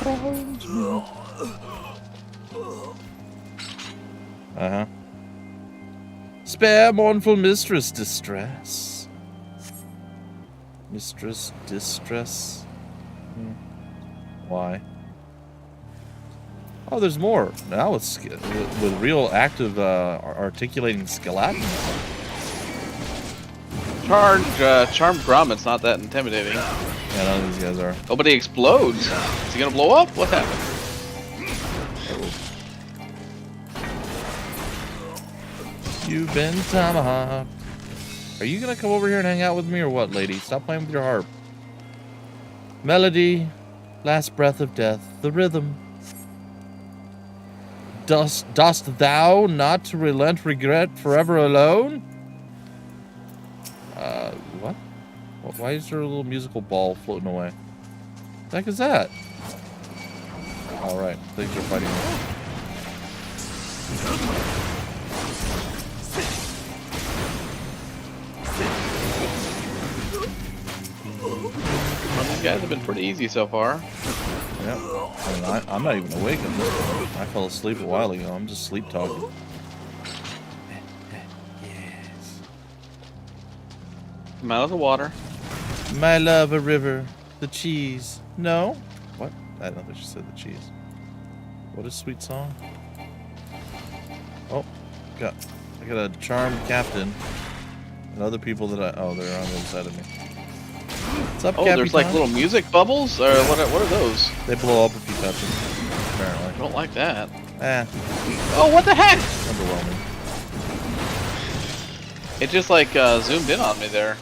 surrounds me. Uh-huh. Spare mournful mistress distress. Mistress distress. Why? Oh, there's more. Now it's with real active articulating skeleton. Charmed Grommet's not that intimidating. Yeah, none of these guys are. Oh, but he explodes. Is he gonna blow up? What happened? You've been tomahawked. Are you gonna come over here and hang out with me or what, lady? Stop playing with your harp. Melody, last breath of death, the rhythm. Dost thou not relent regret forever alone? What? Why is there a little musical ball floating away? What the heck is that? Alright, things are fighting. Well, these guys have been pretty easy so far. Yep. I mean, I'm not even awake at this point. I fell asleep a while ago. I'm just sleep talking. Yes. Come out of the water. My love, a river. The cheese. No? What? I don't think she said the cheese. What a sweet song. Oh, I got a charmed captain. And other people that oh, they're on the other side of me. What's up, Cappy there's like Tom? little music bubbles? Or what are those? They blow up if you touch them, apparently. I don't like that. Oh, what the heck? Underwhelming. It just like zoomed in on me there.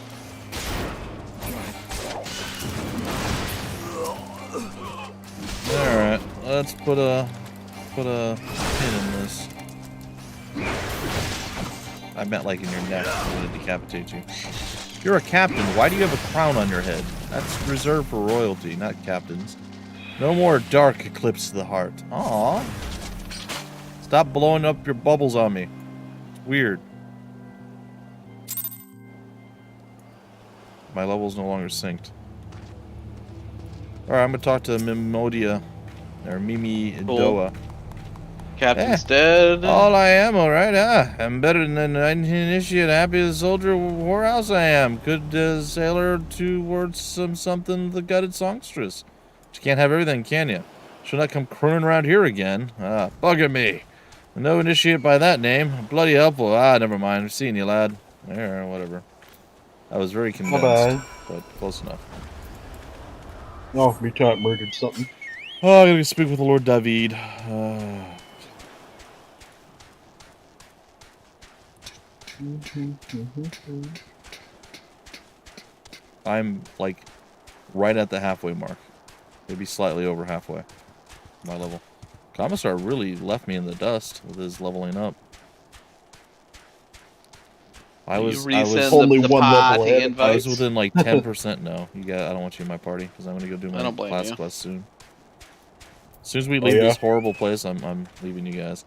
Alright, let's put a pin in this. I meant like in your neck. I'm gonna decapitate you. You're a captain. Why do you have a crown on your head? That's reserved for royalty, not captains. No more dark eclipse to the heart. Aww. Stop blowing up your bubbles on me. It's weird. My level's no longer synced. Alright, I'm gonna talk to Mimodia. Or Mimi Doa. Captain's dead. All I am, alright. I'm better than an initiate, happy as a soldier, whorehouse I am. Good sailor towards something, the gutted songstress. But you can't have everything, can you? Should not come crooning around here again. Bugger me. No initiate by that name. Bloody helpful. Never mind. I've seen you, lad. There, whatever. I was very convinced, but close enough. Oh, me thought murdered something. Oh, I gotta speak with the Lord David. I'm like right at the halfway mark. Maybe slightly over halfway. My level. Commissar really left me in the dust with his leveling up. I was only one level ahead. I was within like 10%. No, I don't want you in my party because I'm gonna go do my class quest soon. As soon as we leave this horrible place, I'm leaving you guys.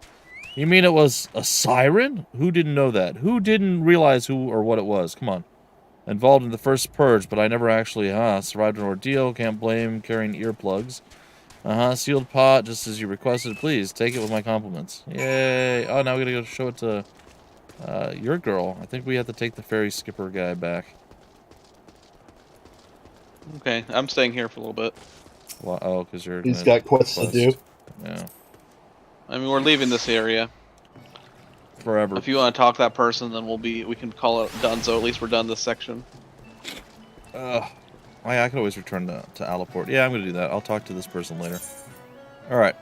You mean it was a siren? Who didn't know that? Who didn't realize who or what it was? Come on. Involved in the first purge, but I never actually survived an ordeal. Can't blame carrying earplugs. Sealed pot, just as you requested. Please take it with my compliments. Yay! Oh, now we gotta go show it to your girl. I think we have to take the ferry skipper guy back. Okay, I'm staying here for a little bit. Well, oh, because he's got quests to do. Yeah. I mean, we're leaving this area. Forever. If you want to talk to that person, then we can call it done. So at least we're done this section. I could always return to Alaport. Yeah, I'm gonna do that. I'll talk to this person later. All right.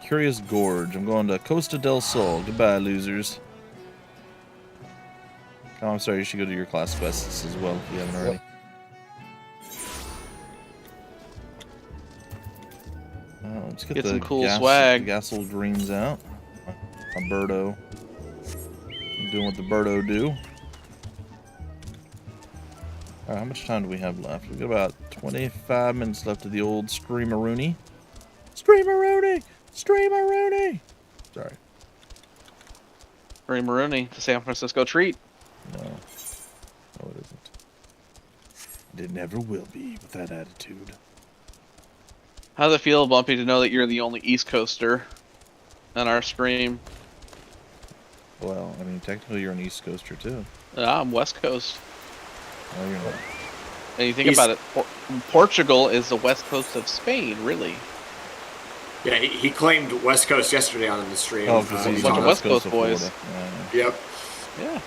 Curious Gorge. I'm going to Costa del Sol. Goodbye, losers. Oh, I'm sorry. You should go to your class quests as well if you haven't already. Let's get the some cool swag. Gassel greens out. A birdo. Doing what the birdo do. Alright, how much time do we have left? We've got about 25 minutes left of the old Screamaroonie. Screamaroonie! Screamaroonie! Sorry. Screamaroonie, the San Francisco treat. No. No, it isn't. It never will be with that attitude. How does it feel, Bumpy, to know that you're the only East Coaster on our stream? Well, I mean, technically you're an East Coaster too. I'm West Coast. No, you're not. And you think about it, Portugal is the west coast of Spain, really. Yeah, he claimed West Coast yesterday on the stream. Oh, because he's a bunch on of the West Coast Coast of boys. Florida. Yep. Yeah.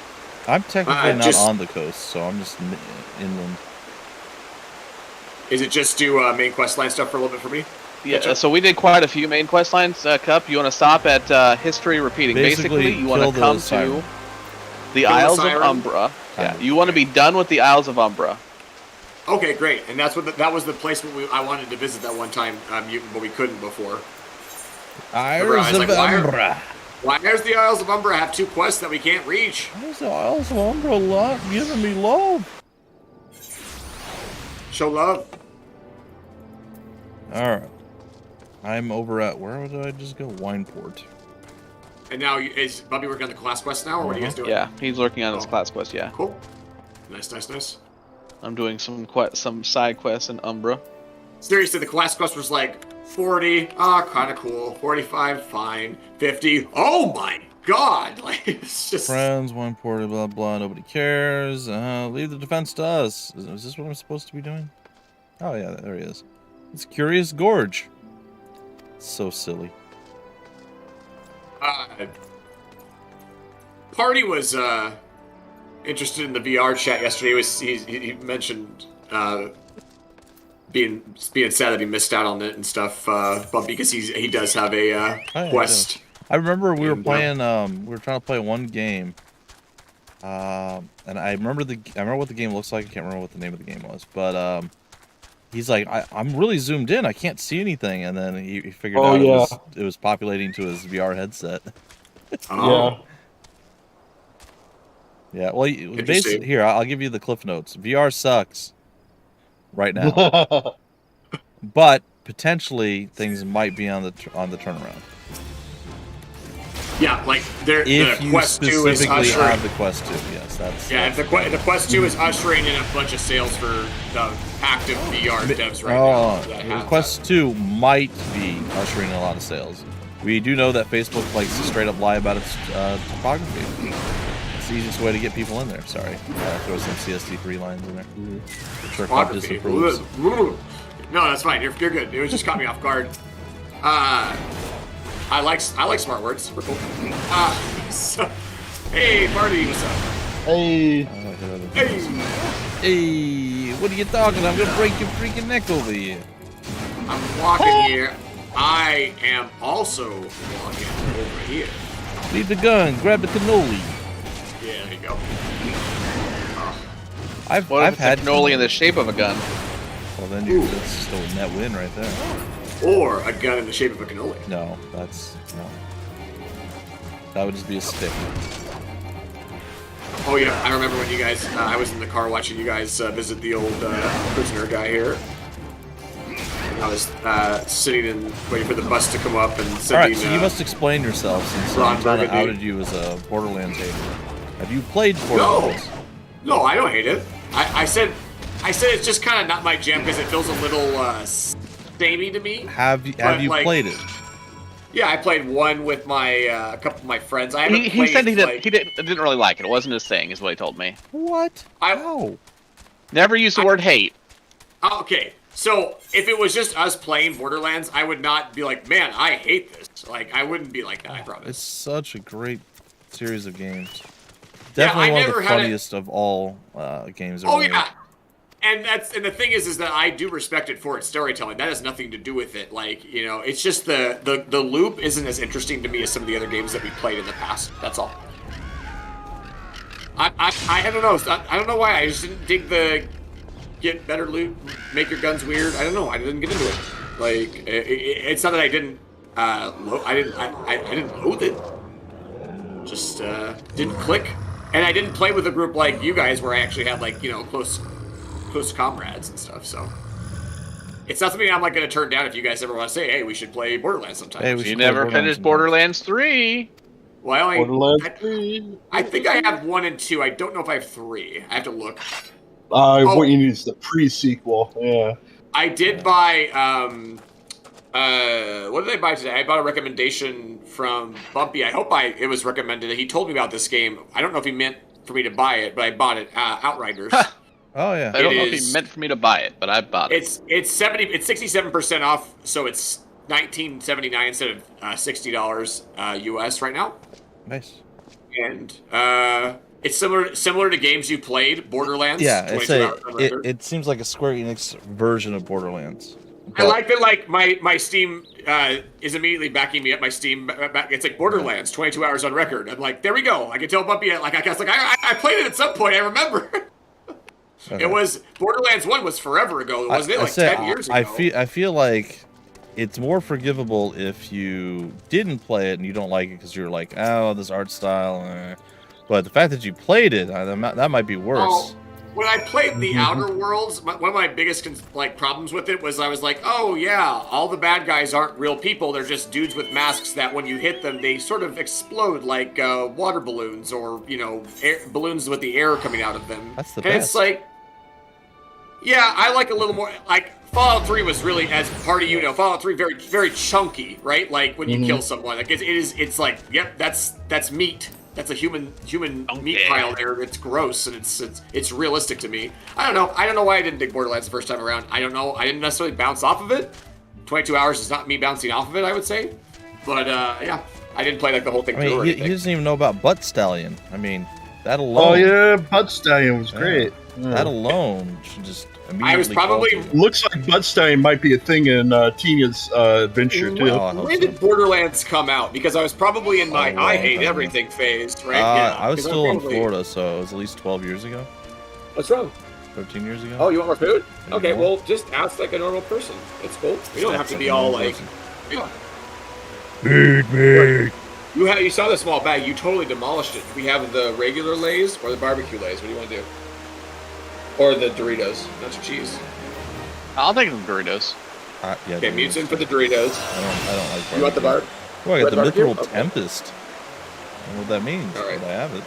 I'm technically not just- on the coast, so I'm just inland. Is it just do main quest line stuff for a little bit for me? Yeah, so we did quite a few main quest lines. Cup, you want to stop at history repeating. Basically you want to come to the Isles of Umbra. Yeah, you want to be done with the Isles of Umbra. Okay, great. And that's what that was the place I wanted to visit that one time, Mutant, but we couldn't before. Isles of Umbra. Why does the Isles of Umbra have 2 quests that we can't reach? Why is the Isles of Umbra giving me love? Show love. Alright. I'm over at, where did I just go? Wineport. And now, is Bubby working on the class quest now, or what are you guys doing? Yeah, he's working on his class quest, yeah. Cool. Nice. I'm doing some side quests in Umbra. Seriously, the class quest was like 40, kind of cool. 45, fine. 50, oh my god! Like, it's just... Friends, Wineport, blah blah, nobody cares. Leave the defense to us. Is this what I'm supposed to be doing? Oh yeah, there he is. It's Curious Gorge. So silly. Party was interested in the VR chat yesterday. He mentioned being sad that he missed out on it and stuff, but because he does have a quest. I remember we were playing. We were trying to play one game, and I remember what the game looks like. I can't remember what the name of the game was, but he's like, I'm really zoomed in. I can't see anything, and then he figured out it was populating to his VR headset. Oh. Yeah. Well, basically, here I'll give you the cliff notes. VR sucks right now, but potentially things might be on the turnaround. Yeah, like the Quest 2 is ushering. Have the Quest 2, yes, that's. Yeah, the Quest 2 is ushering in a bunch of sales for the active VR devs right now. Quest 2 might be ushering in a lot of sales. We do know that Facebook likes to straight up lie about its topography. It's the easiest way to get people in there. Sorry, throw some CST3 lines in there. I'm sure Club disapproves. No, that's fine. You're good. It was just caught me off guard. I like smart words. We're cool. So, hey, Marty, what's up? Hey. Hey, what are you talking? I'm gonna break your freaking neck over here. I'm walking here. I am also walking over here. Leave the gun. Grab the cannoli. Yeah, there you go. I've had cannoli in the shape of a gun. Well, then that's still a net win right there. Or a gun in the shape of a cannoli. No, that would just be a stick. Oh yeah, I remember when you guys, I was in the car watching you guys visit the old prisoner guy here. And I was sitting and waiting for the bus to come up and sending... Alright, so you must explain yourself since Ron kind of outed you as a Borderlands hater. Have you played Borderlands? No, I don't hate it. I said it's just kind of not my jam because it feels a little samey to me. Have you played it? Yeah, I played one with my a couple of my friends. I haven't he said he didn't really like it. It wasn't his thing, is what he told me. What? How? Never used the word hate. Okay, so if it was just us playing Borderlands, I would not be like, man, I hate this. Like, I wouldn't be like that, I promise. It's such a great series of games. Definitely one of the funniest of all games. Oh yeah. And the thing is that I do respect it for its storytelling. That has nothing to do with it. Like, you know, it's just the loop isn't as interesting to me as some of the other games that we played in the past. That's all. I don't know. I don't know why. I just didn't dig the get better loot, make your guns weird. I don't know. I didn't get into it. Like, it's not that I didn't I didn't loathe it. Just didn't click. And I didn't play with a group like you guys where I actually had, like, you know, close comrades and stuff, so it's not something I'm like going to turn down if you guys ever want to say, hey, we should play Borderlands sometime. Hey, you never finished Borderlands 3. Well, Borderlands 3. I think I have 1 and 2. I don't know if I have 3. I have to look. What you need is the pre-sequel. Yeah. I did buy What did I buy today? I bought a recommendation from Bumpy. I hope it was recommended. He told me about this game. I don't know if he meant for me to buy it, but I bought it. Outriders. Oh yeah. I don't know if he meant for me to buy it, but I bought it. It's 67% off, so it's $19.79 instead of $60 US right now. Nice. And it's similar to games you played, Borderlands. Yeah, it seems like a Square Enix version of Borderlands. I like that. Like my Steam is immediately backing me up. My Steam, it's like Borderlands, 22 hours on record. I'm like, there we go. I can tell Bumpy. I played it at some point. I remember. Okay. It was Borderlands 1 was forever ago, wasn't it? Like 10 years ago. I feel like it's more forgivable if you didn't play it and you don't like it because you're like, oh, this art style. But the fact that you played it, that might be worse. Oh, when I played The Outer Worlds, one of my biggest problems with it was I was like, oh yeah, all the bad guys aren't real people. They're just dudes with masks that when you hit them, they sort of explode like water balloons or, balloons with the air coming out of them. That's the and best. It's like, yeah, I like a little more, like, Fallout 3 was really, as part of Fallout 3 very, very chunky, right? Like when you kill someone, like it's like, yep, that's meat. That's a human meat pile there. It's gross and it's realistic to me. I don't know why I didn't dig Borderlands the first time around. I don't know. I didn't necessarily bounce off of it. 22 hours is not me bouncing off of it, I would say. But yeah, I didn't play like the whole thing through or anything. He doesn't even know about Butt Stallion. I mean, that alone. Oh yeah, Butt Stallion was great. Yeah. That alone should just immediately. I was probably looks like Butt Stallion might be a thing in Tina's adventure too. When did Borderlands come out? Because I was probably in my I hate everything phase, right? I was still in Florida, so it was at least 12 years ago. What's wrong? 13 years ago. Oh, you want more food? Okay, well, just ask like a normal person. It's cool. We don't have to be all like. Feed me. You saw the small bag. You totally demolished it. We have the regular Lay's or the barbecue Lay's. What do you want to do? Or the Doritos, nacho cheese. I'll take the Doritos. Yeah. Okay, Mute's in for the Doritos. I don't like barbecue. You want the bar? Oh, I got the barbecue? Mithril Tempest. I don't know what that means, All right. but I have it.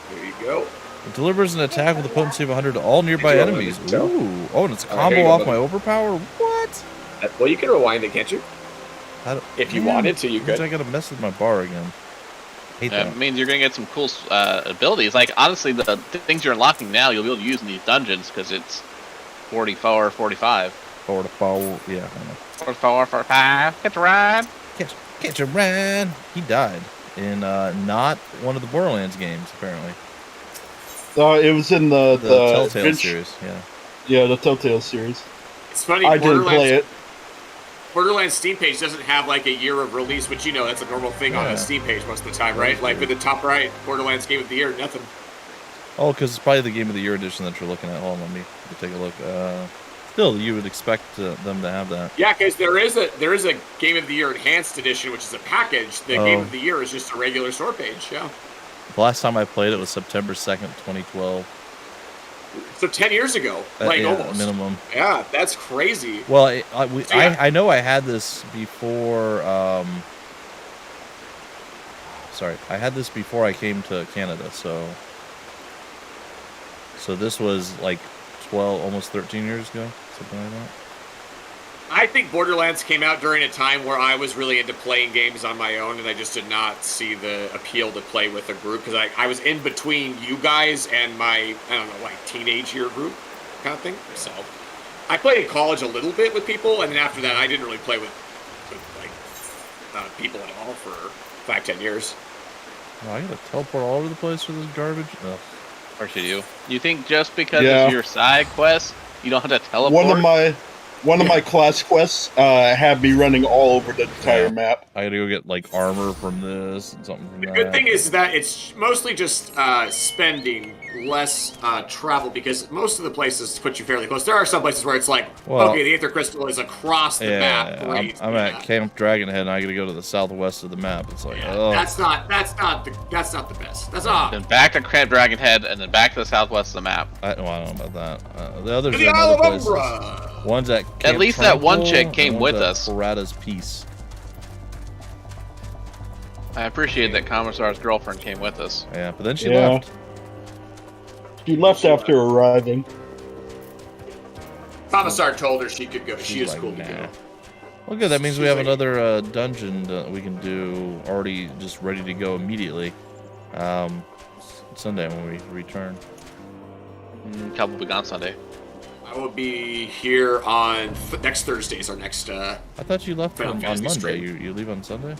There you go. It delivers an attack with a potency of 100 to all nearby enemies. Ooh. Oh, and it's a combo off my overpower? What? Well, you can rewind it, can't you? If you wanted to, you could. I gotta mess with my bar again. Hate that. It means you're gonna get some cool abilities. Like honestly, the things you're unlocking now, you'll be able to use in these dungeons because it's 44, 45. 44, yeah. I know. 44, 45. Catch a ride. Catch a ride. He died in not one of the Borderlands games, apparently. It was in the Telltale series. Yeah. Yeah, the Telltale series. It's funny. I didn't play it. Borderlands Steam page doesn't have like a year of release, which that's a normal thing on a Steam page most of the time, right? Like with the top right, Borderlands Game of the Year, nothing. Oh, because it's probably the Game of the Year edition that you're looking at. Hold on, let me take a look. Still, you would expect them to have that. Yeah, because there is a Game of the Year Enhanced Edition, which is a package. The Game of the Year is just a regular store page. Yeah. The last time I played it was September 2nd, 2012. So 10 years ago, like almost minimum. Yeah, that's crazy. Well, I know I had this before. Sorry, I had this before I came to Canada. So this was like 12, almost 13 years ago, something like that. I think Borderlands came out during a time where I was really into playing games on my own, and I just did not see the appeal to play with a group, because I was in between you guys and my, teenage year group kind of thing. So I played in college a little bit with people, and then after that I didn't really play with people at all for 5-10 years. Oh, I gotta teleport all over the place for this garbage? Ugh. Or should you? You think just because it's your side quest, you don't have to teleport? One of my class quests had me running all over the entire map. I gotta go get like armor from this and something from that. The good thing is that it's mostly just spending less travel, because most of the places put you fairly close. There are some places where it's like, okay, the Aether Crystal is across the map. Great. I'm at Camp Dragonhead, and I gotta go to the southwest of the map. It's like, that's not the best. That's not. Then back to Camp Dragonhead, and then back to the southwest of the map. I don't know about that. The others to the are in Isle other of places. Umbra. One's at Camp At least that one chick came with us. Parada's Peace. I appreciate that Commissar's girlfriend came with us. Yeah, but then she left. She left after arriving. Commissar told her she could go. She is like, cool to nah. go. Well, good. That means we have another dungeon that we can do already, just ready to go immediately. Sunday when we return. Cal will be gone Sunday. I will be here on next Thursday. Is our next. I thought you left Final on Fantasy Monday. stream. You leave on Sunday?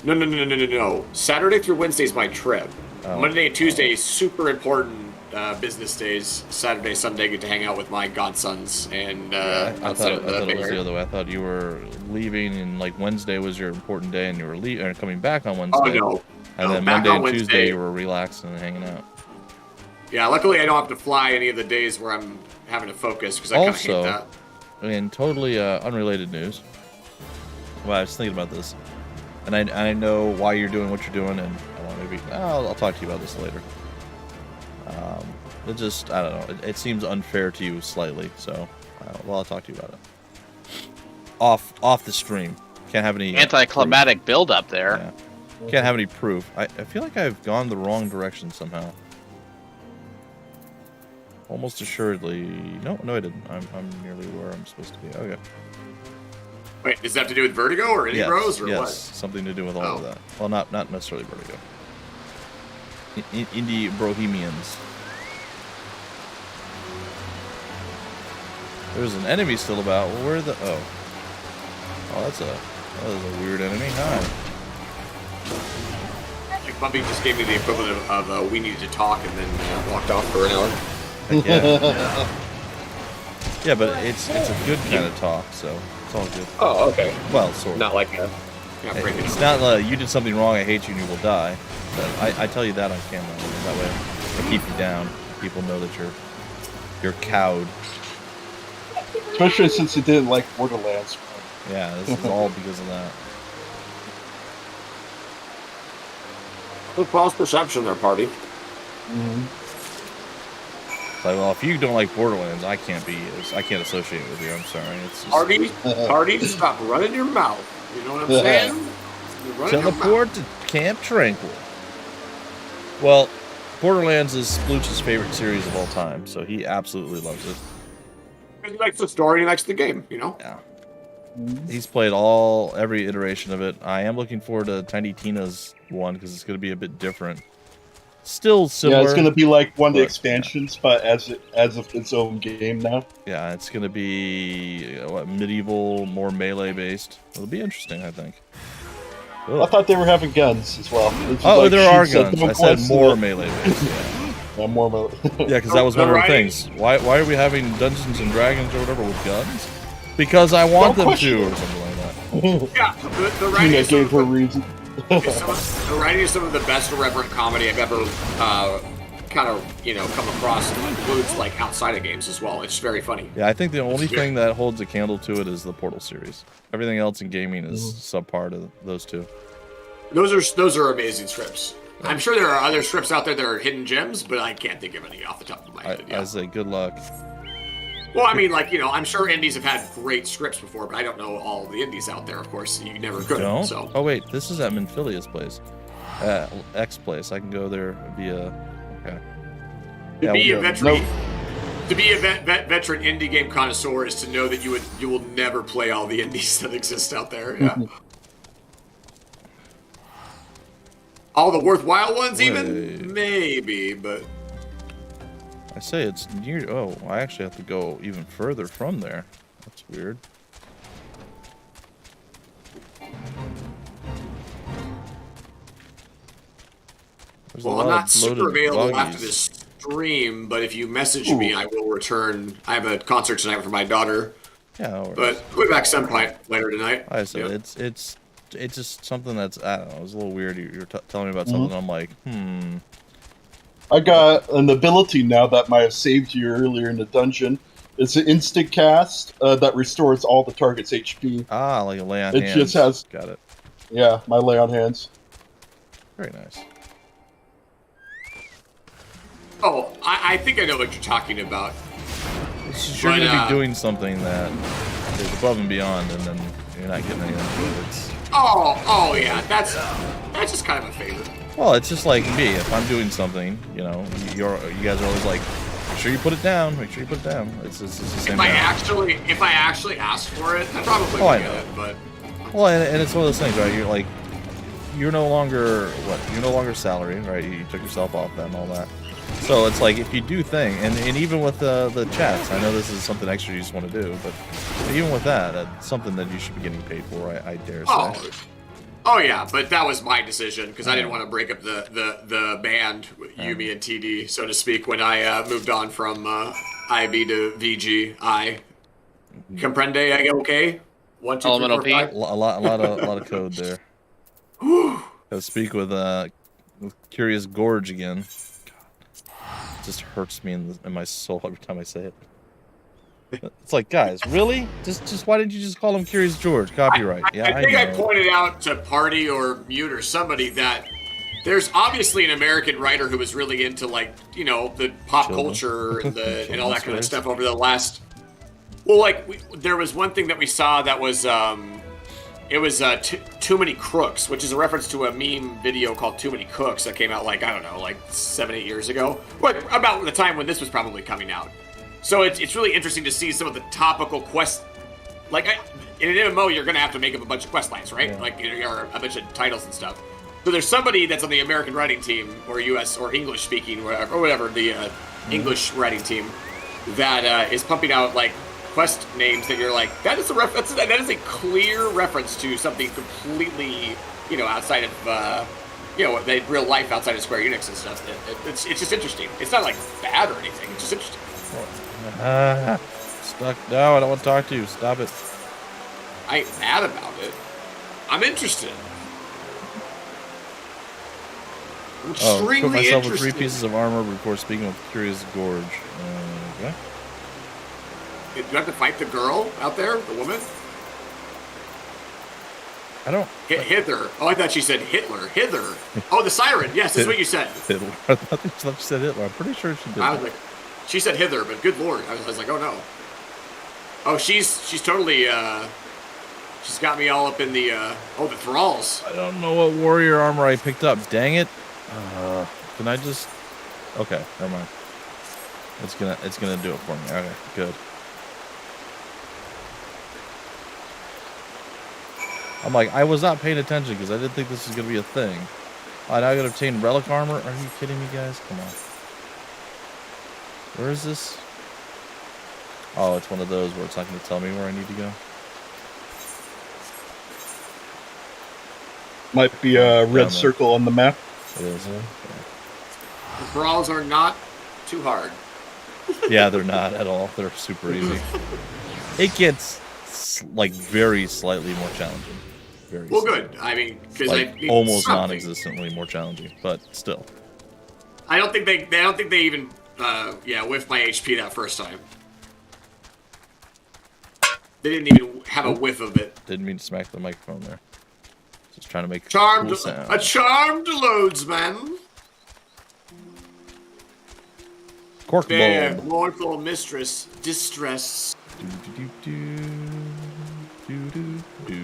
No. Saturday through Wednesday is my trip. Oh. Monday and Tuesday, super important business days. Saturday, Sunday, get to hang out with my godsons and I thought it was Bay Area. the other way. I thought you were leaving, and like Wednesday was your important day, and you were coming back on Wednesday. Oh no. And No, then back Monday on and Wednesday. Tuesday you were relaxing and hanging out. Yeah, luckily I don't have to fly any of the days where I'm having to focus because I kind of hate Also, that. in totally unrelated news, well, I was thinking about this, and I know why you're doing what you're doing, and I'll talk to you about this later. It just, I don't know, it seems unfair to you slightly, so I'll talk to you about it. Off the stream. Can't have any Anticlimactic build up there. Yeah. Can't have any proof. I feel like I've gone the wrong direction somehow. Almost assuredly. No, I didn't. I'm nearly where I'm supposed to be. Okay. Wait, does that have to do with Vertigo or Indie Bros or yes, what? something to do with all of that. Well, not necessarily Vertigo. Indie Bohemians. There's an enemy still about. Well, where the? Oh, that is a weird enemy. Hi. Like Bumpy just gave me the equivalent of we needed to talk and then walked off for an hour. Heck yeah. Yeah, but it's a good kind of talk, so it's all good. Oh, okay. Well, sort of. Not like a. It's not you did something wrong, I hate you and you will die. But I tell you that on camera. That way I keep you down. People know that you're cowed. Especially since you didn't like Borderlands. Yeah, this is all because of that. Good false perception there, party. Mm-hmm. Like, well, if you don't like Borderlands, I can't associate with you. I'm sorry. It's just Party, stop running your mouth. You know what I'm saying? You're running your teleport to Camp Tranquil. Well, Borderlands is Splooch's favorite series of all time, so he absolutely loves it. He likes the story, he likes the game, you know? Yeah. He's played every iteration of it. I am looking forward to Tiny Tina's one because it's going to be a bit different. Still similar. Yeah, it's going to be like one of the expansions, but as of its own game now. Yeah, it's going to be medieval, more melee based. It'll be interesting, I think. I thought they were having guns as well. There are guns. I said more melee based. Yeah. More melee. Yeah, because that was one of the things. Why are we having Dungeons and Dragons or whatever with guns? Because I want them to, or something like that. Yeah, the writing Tina gave her reason. the writing is some of the best irreverent comedy I've ever kind of come across. It includes like outside of games as well. It's very funny. Yeah, I think the only thing that holds a candle to it is the Portal series. Everything else in gaming is subpar to those two. Those are amazing scripts. I'm sure there are other scripts out there that are hidden gems, but I can't think of any off the top of my head. I say good luck. Well, I mean, I'm sure indies have had great scripts before, but I don't know all the indies out there. Of course, you never could. Don't? So. Oh wait, this is at Minfilia's place, X place. I can go there via. Okay. To be a veteran indie game connoisseur is to know that you will never play all the indies that exist out there. Yeah. All the worthwhile ones, even maybe, but. I say it's near. Oh, I actually have to go even further from there. That's weird. Well, I'm not super available after this stream, but if you message me, I will return. I have a concert tonight for my daughter. Yeah, no worries. But we'll be back some point later tonight. I said it's just something that's, I don't know. It's a little weird. You're telling me about something. I'm like, I got an ability now that might have saved you earlier in the dungeon. It's an instant cast that restores all the target's HP. Ah, like a lay on hands. It just has. Got it. Yeah, my lay on hands. Very nice. Oh, I think I know what you're talking about. It's just you're going to be doing something that is above and beyond, and then you're not getting anything. It's... Oh yeah, that's just kind of a favor. Well, it's just like me. If I'm doing something, you guys are always like, sure you put it down. Make sure you put it down. It's the same. If I actually asked for it, I probably I would know. get it. But Well, and it's one of those things, right? You're no longer You're no longer salary, right? You took yourself off that and all that. So it's like if you do and even with the chats, I know this is something extra you just want to do, but even with that, that's something that you should be getting paid for. I dare say. Oh yeah, but that was my decision because I didn't want to break up the band, Yumi and TD, so to speak, when I moved on from IB to VG. Comprende? Okay. 1, 2, 3, 4, 5. A lot of code there. Gotta speak with Curious Gorge again. God, it just hurts me in my soul every time I say it. It's like, guys, really? Just why didn't you just call him Curious George? Copyright. I think I pointed out to Party or Mute or somebody that there's obviously an American writer who was really into the pop culture and all that kind of stuff over the last. Well, there was one thing that we saw that was it was Too Many Crooks, which is a reference to a meme video called Too Many Cooks that came out 7-8 years ago, about the time when this was probably coming out. So it's really interesting to see some of the topical quests. In an MMO, you're gonna have to make up a bunch of quest lines, right? Yeah. Or a bunch of titles and stuff. So there's somebody that's on the American writing team, or US or English speaking, or whatever the English writing team, that is pumping out quest names that you're like, that is a clear reference to something completely outside of the real life outside of Square Enix and stuff. It's just interesting. It's not bad or anything. It's just interesting. Stuck. No, I don't want to talk to you. Stop it. I ain't mad about it. I'm interested. I'm extremely put myself interested. with 3 pieces of armor before speaking with Curious Gorge. Okay. Do you have to fight the girl out there, the woman? I don't. Hither. Oh, I thought she said Hitler. Hither. Oh, the siren. Yes, that's what you said. Hitler. I thought she said Hitler. I'm pretty sure she did. I was like, she said Hither, but good lord, I was like, oh no. Oh, she's totally. She's got me all up in the the thralls. I don't know what warrior armor I picked up. Dang it. Can I just? Okay, never mind. It's gonna do it for me. Okay, good. I'm like, I was not paying attention because I didn't think this was gonna be a thing. I now gotta obtain relic armor. Are you kidding me, guys? Come on. Where is this? Oh, it's one of those where it's not gonna tell me where I need to go. Might be a red circle on the map. It is. Yeah. The thralls are not too hard. Yeah, they're not at all. They're super easy. It gets very slightly more challenging. Very well, slightly. good. I mean, because almost non-existently more challenging, but still. I don't think they even whiffed my HP that first time. They didn't even have a whiff of it. Didn't mean to smack the microphone there. Just trying to make charmed, cool sound. A charmed loadsman. Cork Fair, ball. mournful mistress, distress.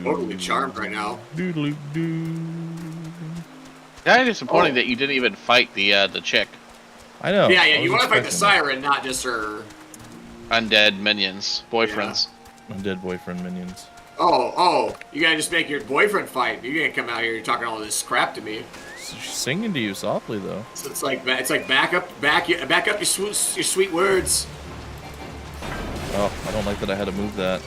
Totally charmed right now. Kind of disappointing that you didn't even fight the chick. I know. Yeah, you want to fight the siren, not just her undead minions, boyfriends. Yeah. Undead boyfriend minions. Oh, you gotta just make your boyfriend fight. You can't come out here talking all this crap to me. She's singing to you softly though. So it's like back up your sweet words. Oh, I don't like that I had to move that.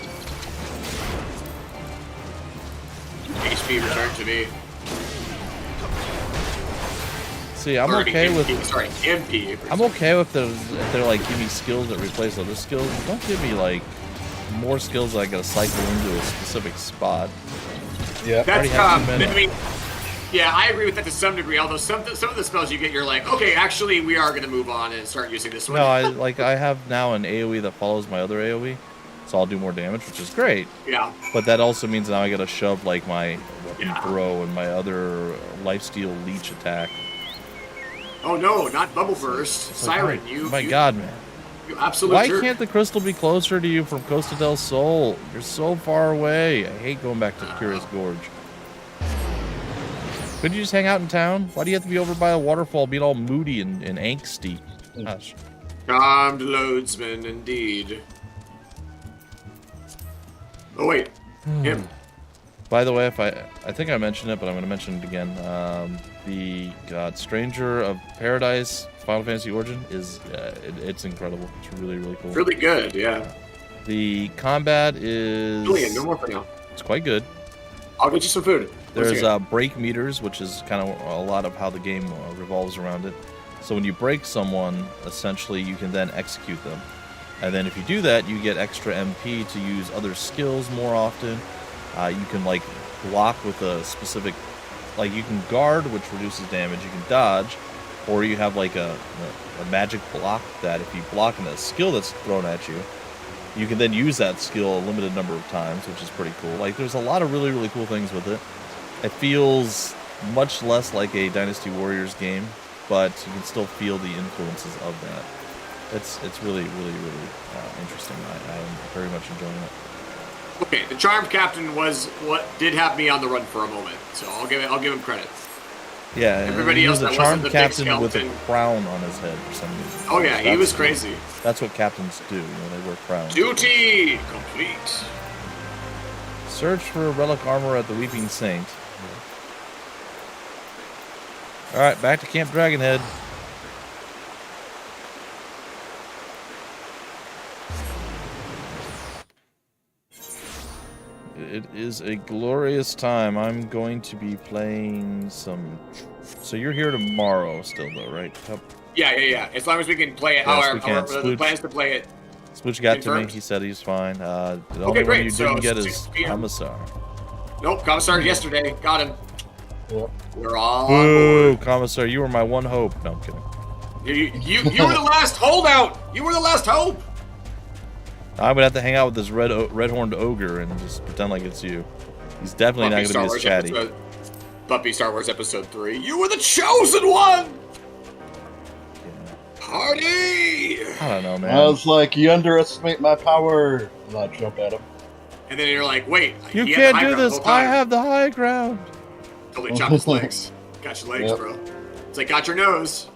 HP returned to me. See, I'm okay with. MP. I'm okay with if they're like give me skills that replace other skills. Don't give me more skills that I gotta cycle into a specific spot. Yeah, that's yeah, I agree with that to some degree. Although some of the spells you get, you're like, okay, actually, we are gonna move on and start using this one. No, I have now an AOE that follows my other AOE, so I'll do more damage, which is great. Yeah. But that also means now I gotta shove my weapon throw and my other lifesteal leech attack. Oh no, not bubble burst, siren! God, man! You absolute Why jerk. can't the crystal be closer to you from Costa del Sol? You're so far away. I hate going back to Curious Gorge. Couldn't you just hang out in town? Why do you have to be over by a waterfall being all moody and angsty? Gosh. Charmed loadsman, indeed. Oh wait, him. By the way, I think I mentioned it, but I'm going to mention it again. The Stranger of Paradise Final Fantasy Origin is it's incredible. It's really, really cool. Really good, yeah. The combat is Julian, no more for now. It's quite good. I'll get you some food. There's break meters, which is kind of a lot of how the game revolves around it. So when you break someone, essentially you can then execute them. And then if you do that, you get extra MP to use other skills more often. You can like block with a specific, like you can guard, which reduces damage. You can dodge, or you have like a magic block that if you block in a skill that's thrown at you, you can then use that skill a limited number of times, which is pretty cool. Like there's a lot of really, really cool things with it. It feels much less like a Dynasty Warriors game, but you can still feel the influences of that. It's really, really, really interesting. I am very much enjoying it. Okay, the Charmed Captain was what did have me on the run for a moment, so I'll give him credit. Yeah, everybody else that wasn't the big captain with a skeleton. crown on his head for some reason. Oh yeah, he was crazy. That's what captains do. You know, they wear crowns. Duty complete. Search for relic armor at the Weeping Saint. All right, back to Camp Dragonhead. It is a glorious time. I'm going to be playing some... So you're here tomorrow still, though, right? Yeah. As long as we can play it. Yes, we can. The plan is to play it. Spooch got to me. Confirmed. He said he's fine. The Okay, only great. one you So, didn't get is 6 p.m. Commissar. Nope, Commissar yesterday. Got him. Yep. We're all on Ooh, board. Commissar, you were my one hope. No, I'm kidding. You were the last holdout. You were the last hope. I'm gonna have to hang out with this red-horned ogre and just pretend like it's you. He's definitely not gonna be as chatty. Puppy Star Wars Episode 3. You were the chosen one. Yeah. Party. I don't know, man. I was like, you underestimate my power. And I jump at him. And then you're like, wait, You he had the can't high do ground the this. whole time. I have the high ground. Totally chopped his legs. Got your legs, Yep. bro. It's like got your nose.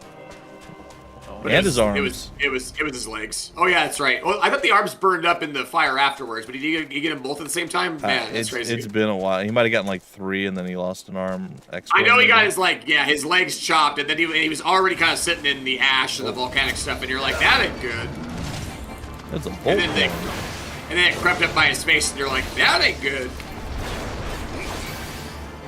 But And his arms. It was his legs. Oh yeah, that's right. Well, I thought the arms burned up in the fire afterwards, but did you get them both at the same time? Man, that's crazy. It's been a while. He might have gotten like 3, and then he lost an arm. I know he got his his legs chopped, and then he was already kind of sitting in the ash and the volcanic stuff, and you're like, that ain't good. That's a bolt. And then it crept up by his face, and you're like, that ain't good.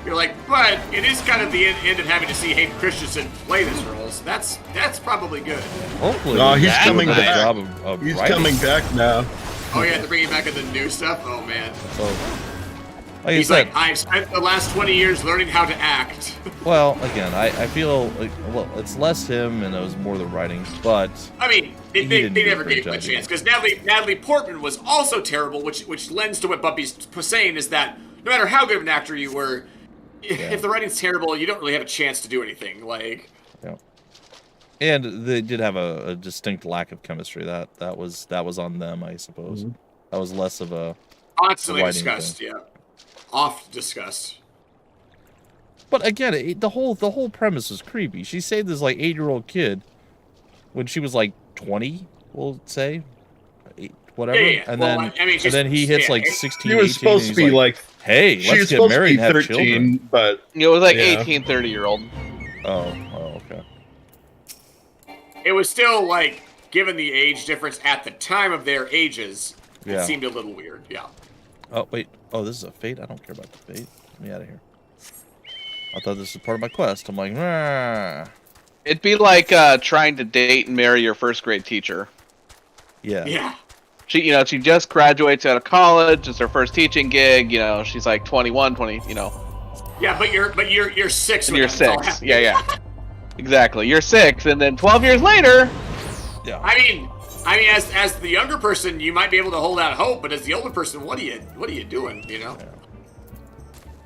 You're like, but it is kind of the end of having to see Hayden Christensen play this role, so that's probably good. Hopefully. No, he's that coming was a back. job of He's writing. coming back now. Oh yeah, they're bringing back in the new stuff? Oh man. So, like He's I said, like, I've spent the last 20 years learning how to act. well, again, I feel like, well, it's less him and it was more the writing, but I mean, they didn't do never a great gave him a job chance, because Natalie Portman was also terrible, which lends to what Bumpy's saying, is that no matter how good of an actor you were, if the writing's terrible, you don't really have a chance to do anything. Like, yeah. And they did have a distinct lack of chemistry. That was on them, I suppose. Mhm. That was less of a constantly writing discussed, thing. yeah. Oft discussed. But again, the whole premise was creepy. She saved this like 8-year-old kid when she was like 20, we'll say, whatever. Yeah. And Well, then I mean, and then he hits like yeah. 16, He was 18, supposed and to he's be like, hey, she let's was get supposed to married be and have 13, children. but It was like Yeah. 18, 30-year-old. Oh, okay. It was still, like, given the age difference at the time of their ages, Yeah. it seemed a little weird, yeah. Oh, wait. Oh, this is a fate? I don't care about the fate. Get me out of here. I thought this was part of my quest. I'm like, nah. It'd be like trying to date and marry your first grade teacher. Yeah. Yeah. She just graduates out of college. It's her first teaching gig. She's like 21, 20. Yeah, but you're 6. And when you're that's all 6. happening. Yeah. Exactly. You're 6, and then 12 years later. Yeah. I mean, as the younger person, you might be able to hold out hope, but as the older person, what are you doing?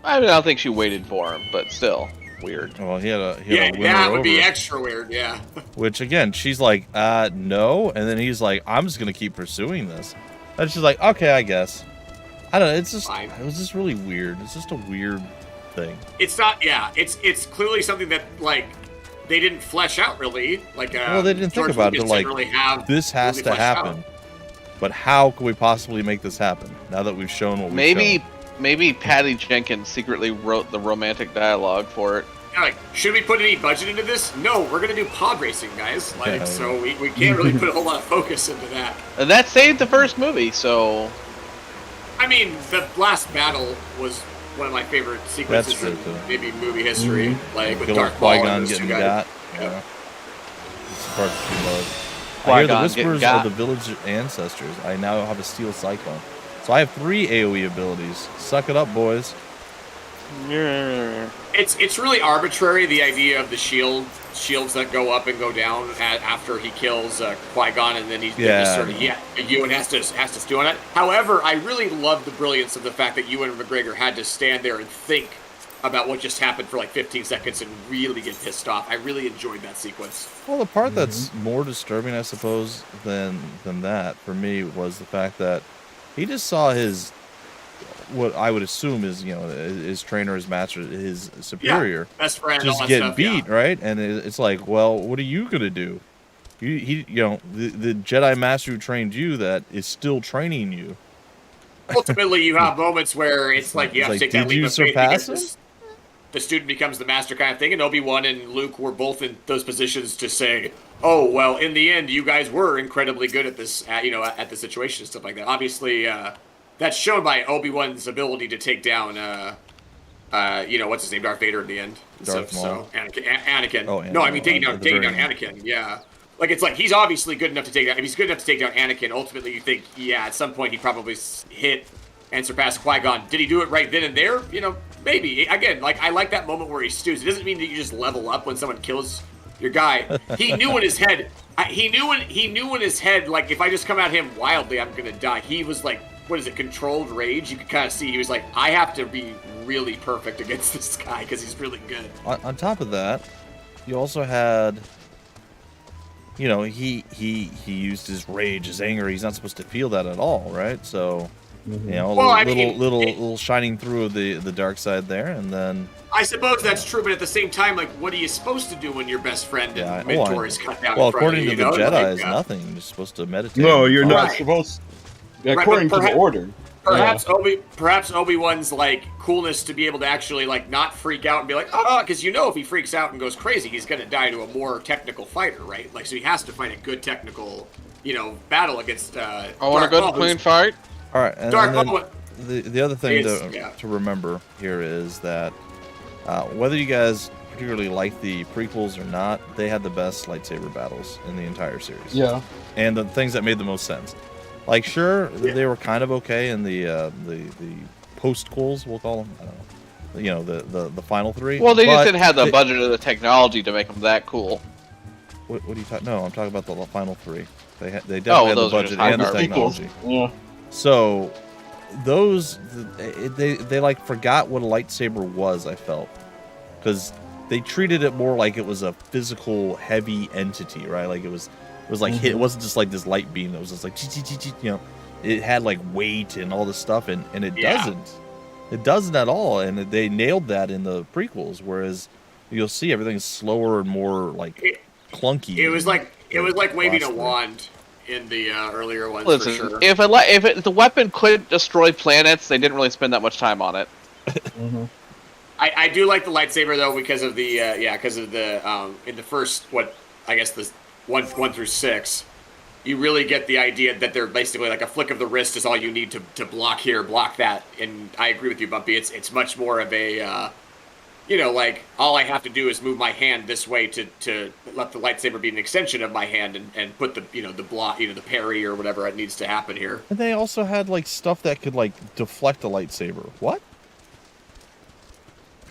I don't think she waited for him, but still weird. Well, he had a Yeah, winner that would be over, extra weird. Yeah. which again, she's like, no, and then he's like, I'm just gonna keep pursuing this, and she's like, okay, I guess. I don't know. It's just, Fine. it was just really weird. It's just a weird thing. It's not. Yeah. It's clearly something that like they didn't flesh out really. Like, well, they didn't think George about it. Lucas They're didn't like, really have this has really to fleshed happen. out. But how can we possibly make this happen now that we've shown what we've Maybe shown? maybe Patty Jenkins secretly wrote the romantic dialogue for it. Yeah, like, should we put any budget into this? No, we're gonna do pod racing, guys. Like, Yeah. so we can't really put a whole lot of focus into that. And that saved the first movie, so I mean, the last battle was one of my favorite sequences That's true, in too. maybe movie history. Like with Good old Darth Maul and Qui-Gon those two getting guys. got. Yeah. Yeah. It's the part that you love. I hear the Qui-Gon whispers getting of got. the village ancestors. I now have a steel cyclone. So I have 3 AoE abilities. Suck it up, boys. It's really arbitrary, the idea of the shields that go up and go down after he kills Qui-Gon, and then he's just sort of Ewan has to stew on it. However, I really love the brilliance of the fact that Ewan McGregor had to stand there and think about what just happened for like 15 seconds and really get pissed off. I really enjoyed that sequence. Well, the part that's more disturbing, I suppose, than that for me was the fact that he just saw his, what I would assume is, you know, his trainer, his master, his superior, best friend, all just that getting stuff, beat, yeah. right? And it's like, well, what are you gonna do? You know, the Jedi master who trained you that is still training you. Ultimately, you have moments where it's like you have to take that did leap you of faith surpass because him? the student becomes the master kind of thing, and Obi-Wan and Luke were both in those positions to say, oh, well, in the end, you guys were incredibly good at this, at the situation and stuff like that. Obviously, that's shown by Obi-Wan's ability to take down, what's his name, Darth Vader in the end. Darth Maul. So Anakin. Oh, no, I mean taking down very Anakin. Yeah, like it's like he's obviously good enough to take down. If he's good enough to take down Anakin, ultimately you think, yeah, at some point he probably hit and surpassed Qui-Gon. Did he do it right then and there? You know, maybe. Again, like I like that moment where he stews. It doesn't mean that you just level up when someone kills your guy. He knew in his head. He knew in his head, like, if I just come at him wildly, I'm gonna die. He was like, what is it, controlled rage? You could kind of see he was like, I have to be really perfect against this guy because he's really good. On top of that, you also had, you know, he used his rage, his anger. He's not supposed to feel that at all, right? So, you know, little shining through of the dark side there, and then. I suppose that's true, but at the same time, like, what are you supposed to do when your best friend and mentor is cut down? Well, in front according of to you, the Jedi, like, is nothing. You're supposed to meditate. No, you're not Right. supposed. Right, According to the order. Perhaps Obi-Wan's like coolness to be able to actually like not freak out and be like, because if he freaks out and goes crazy, he's gonna die to a more technical fighter, right? Like, so he has to fight a good technical, battle against. I want a good clean fight. All right, and Darth then Maul. the other thing to remember here is that whether you guys particularly like the prequels or not, they had the best lightsaber battles in the entire series. Yeah. And the things that made the most sense. Like, sure, they were kind of okay in the postquels, we'll call them. I don't know. You know, the final 3. Well, they just didn't have the budget or the technology to make them that cool. What are you talking? No, I'm talking about the final 3. They definitely had the those are budget just high and the garbage. technology. Yeah. So those they like forgot what a lightsaber was. I felt, because they treated it more like it was a physical heavy entity, right? Like it was like hit. It wasn't just like this light beam that was just like you know. It had like weight and all this stuff, and it doesn't. It doesn't at all, and they nailed that in the prequels. Whereas you'll see everything's slower and more like clunky. It was like waving a wand in the earlier ones. Listen, for sure. if the weapon could destroy planets, they didn't really spend that much time on it. I do like the lightsaber though because of the in the first the 1 through 6, you really get the idea that they're basically like a flick of the wrist is all you need to block here, block that. And I agree with you, Bumpy. It's much more of a like all I have to do is move my hand this way to let the lightsaber be an extension of my hand and put the the block the parry or whatever it needs to happen here. And they also had like stuff that could like deflect a lightsaber. What?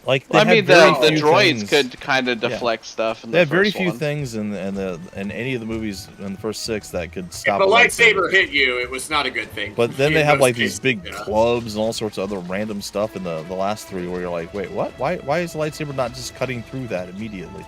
Like Well, I mean, the droids things. could kind of deflect stuff. In They had the very first few one. things in any of the movies in the first 6 that could stop If a a lightsaber hit you, it was not a good thing. But then In they have most like cases, these big yeah. clubs and all sorts of other random stuff in the last 3 where you're like, wait, what? Why is the lightsaber not just cutting through that immediately?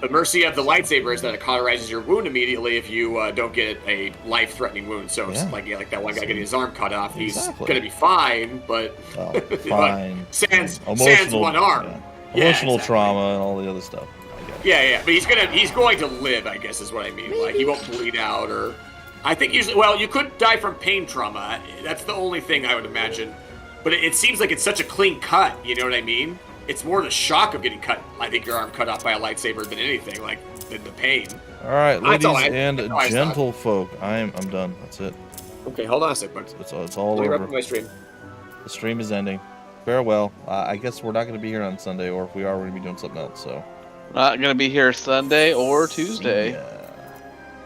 The mercy of the lightsaber is that it cauterizes your wound immediately if you don't get a life-threating wound. So it's like that one guy getting his arm cut off. He's going to be fine, but Well, fine. sans Emotional, one arm. yeah. Yeah, Emotional exactly. trauma and all the other stuff. Yeah, but he's going to live, I guess is what I mean. Maybe. Like he won't bleed out or. I think usually, well, you could die from pain trauma. That's the only thing I would imagine. But it seems like it's such a clean cut. You know what I mean? It's more the shock of getting cut. I think your arm cut off by a lightsaber than anything, like than the pain. All right, ladies and gentlefolk, I'm done. That's it. Okay, hold on a sec, it's all over. My stream. The stream is ending. Farewell. I guess we're not going to be here on Sunday, or if we are, we're going to be doing something else. So. Not going to be here Sunday or Tuesday.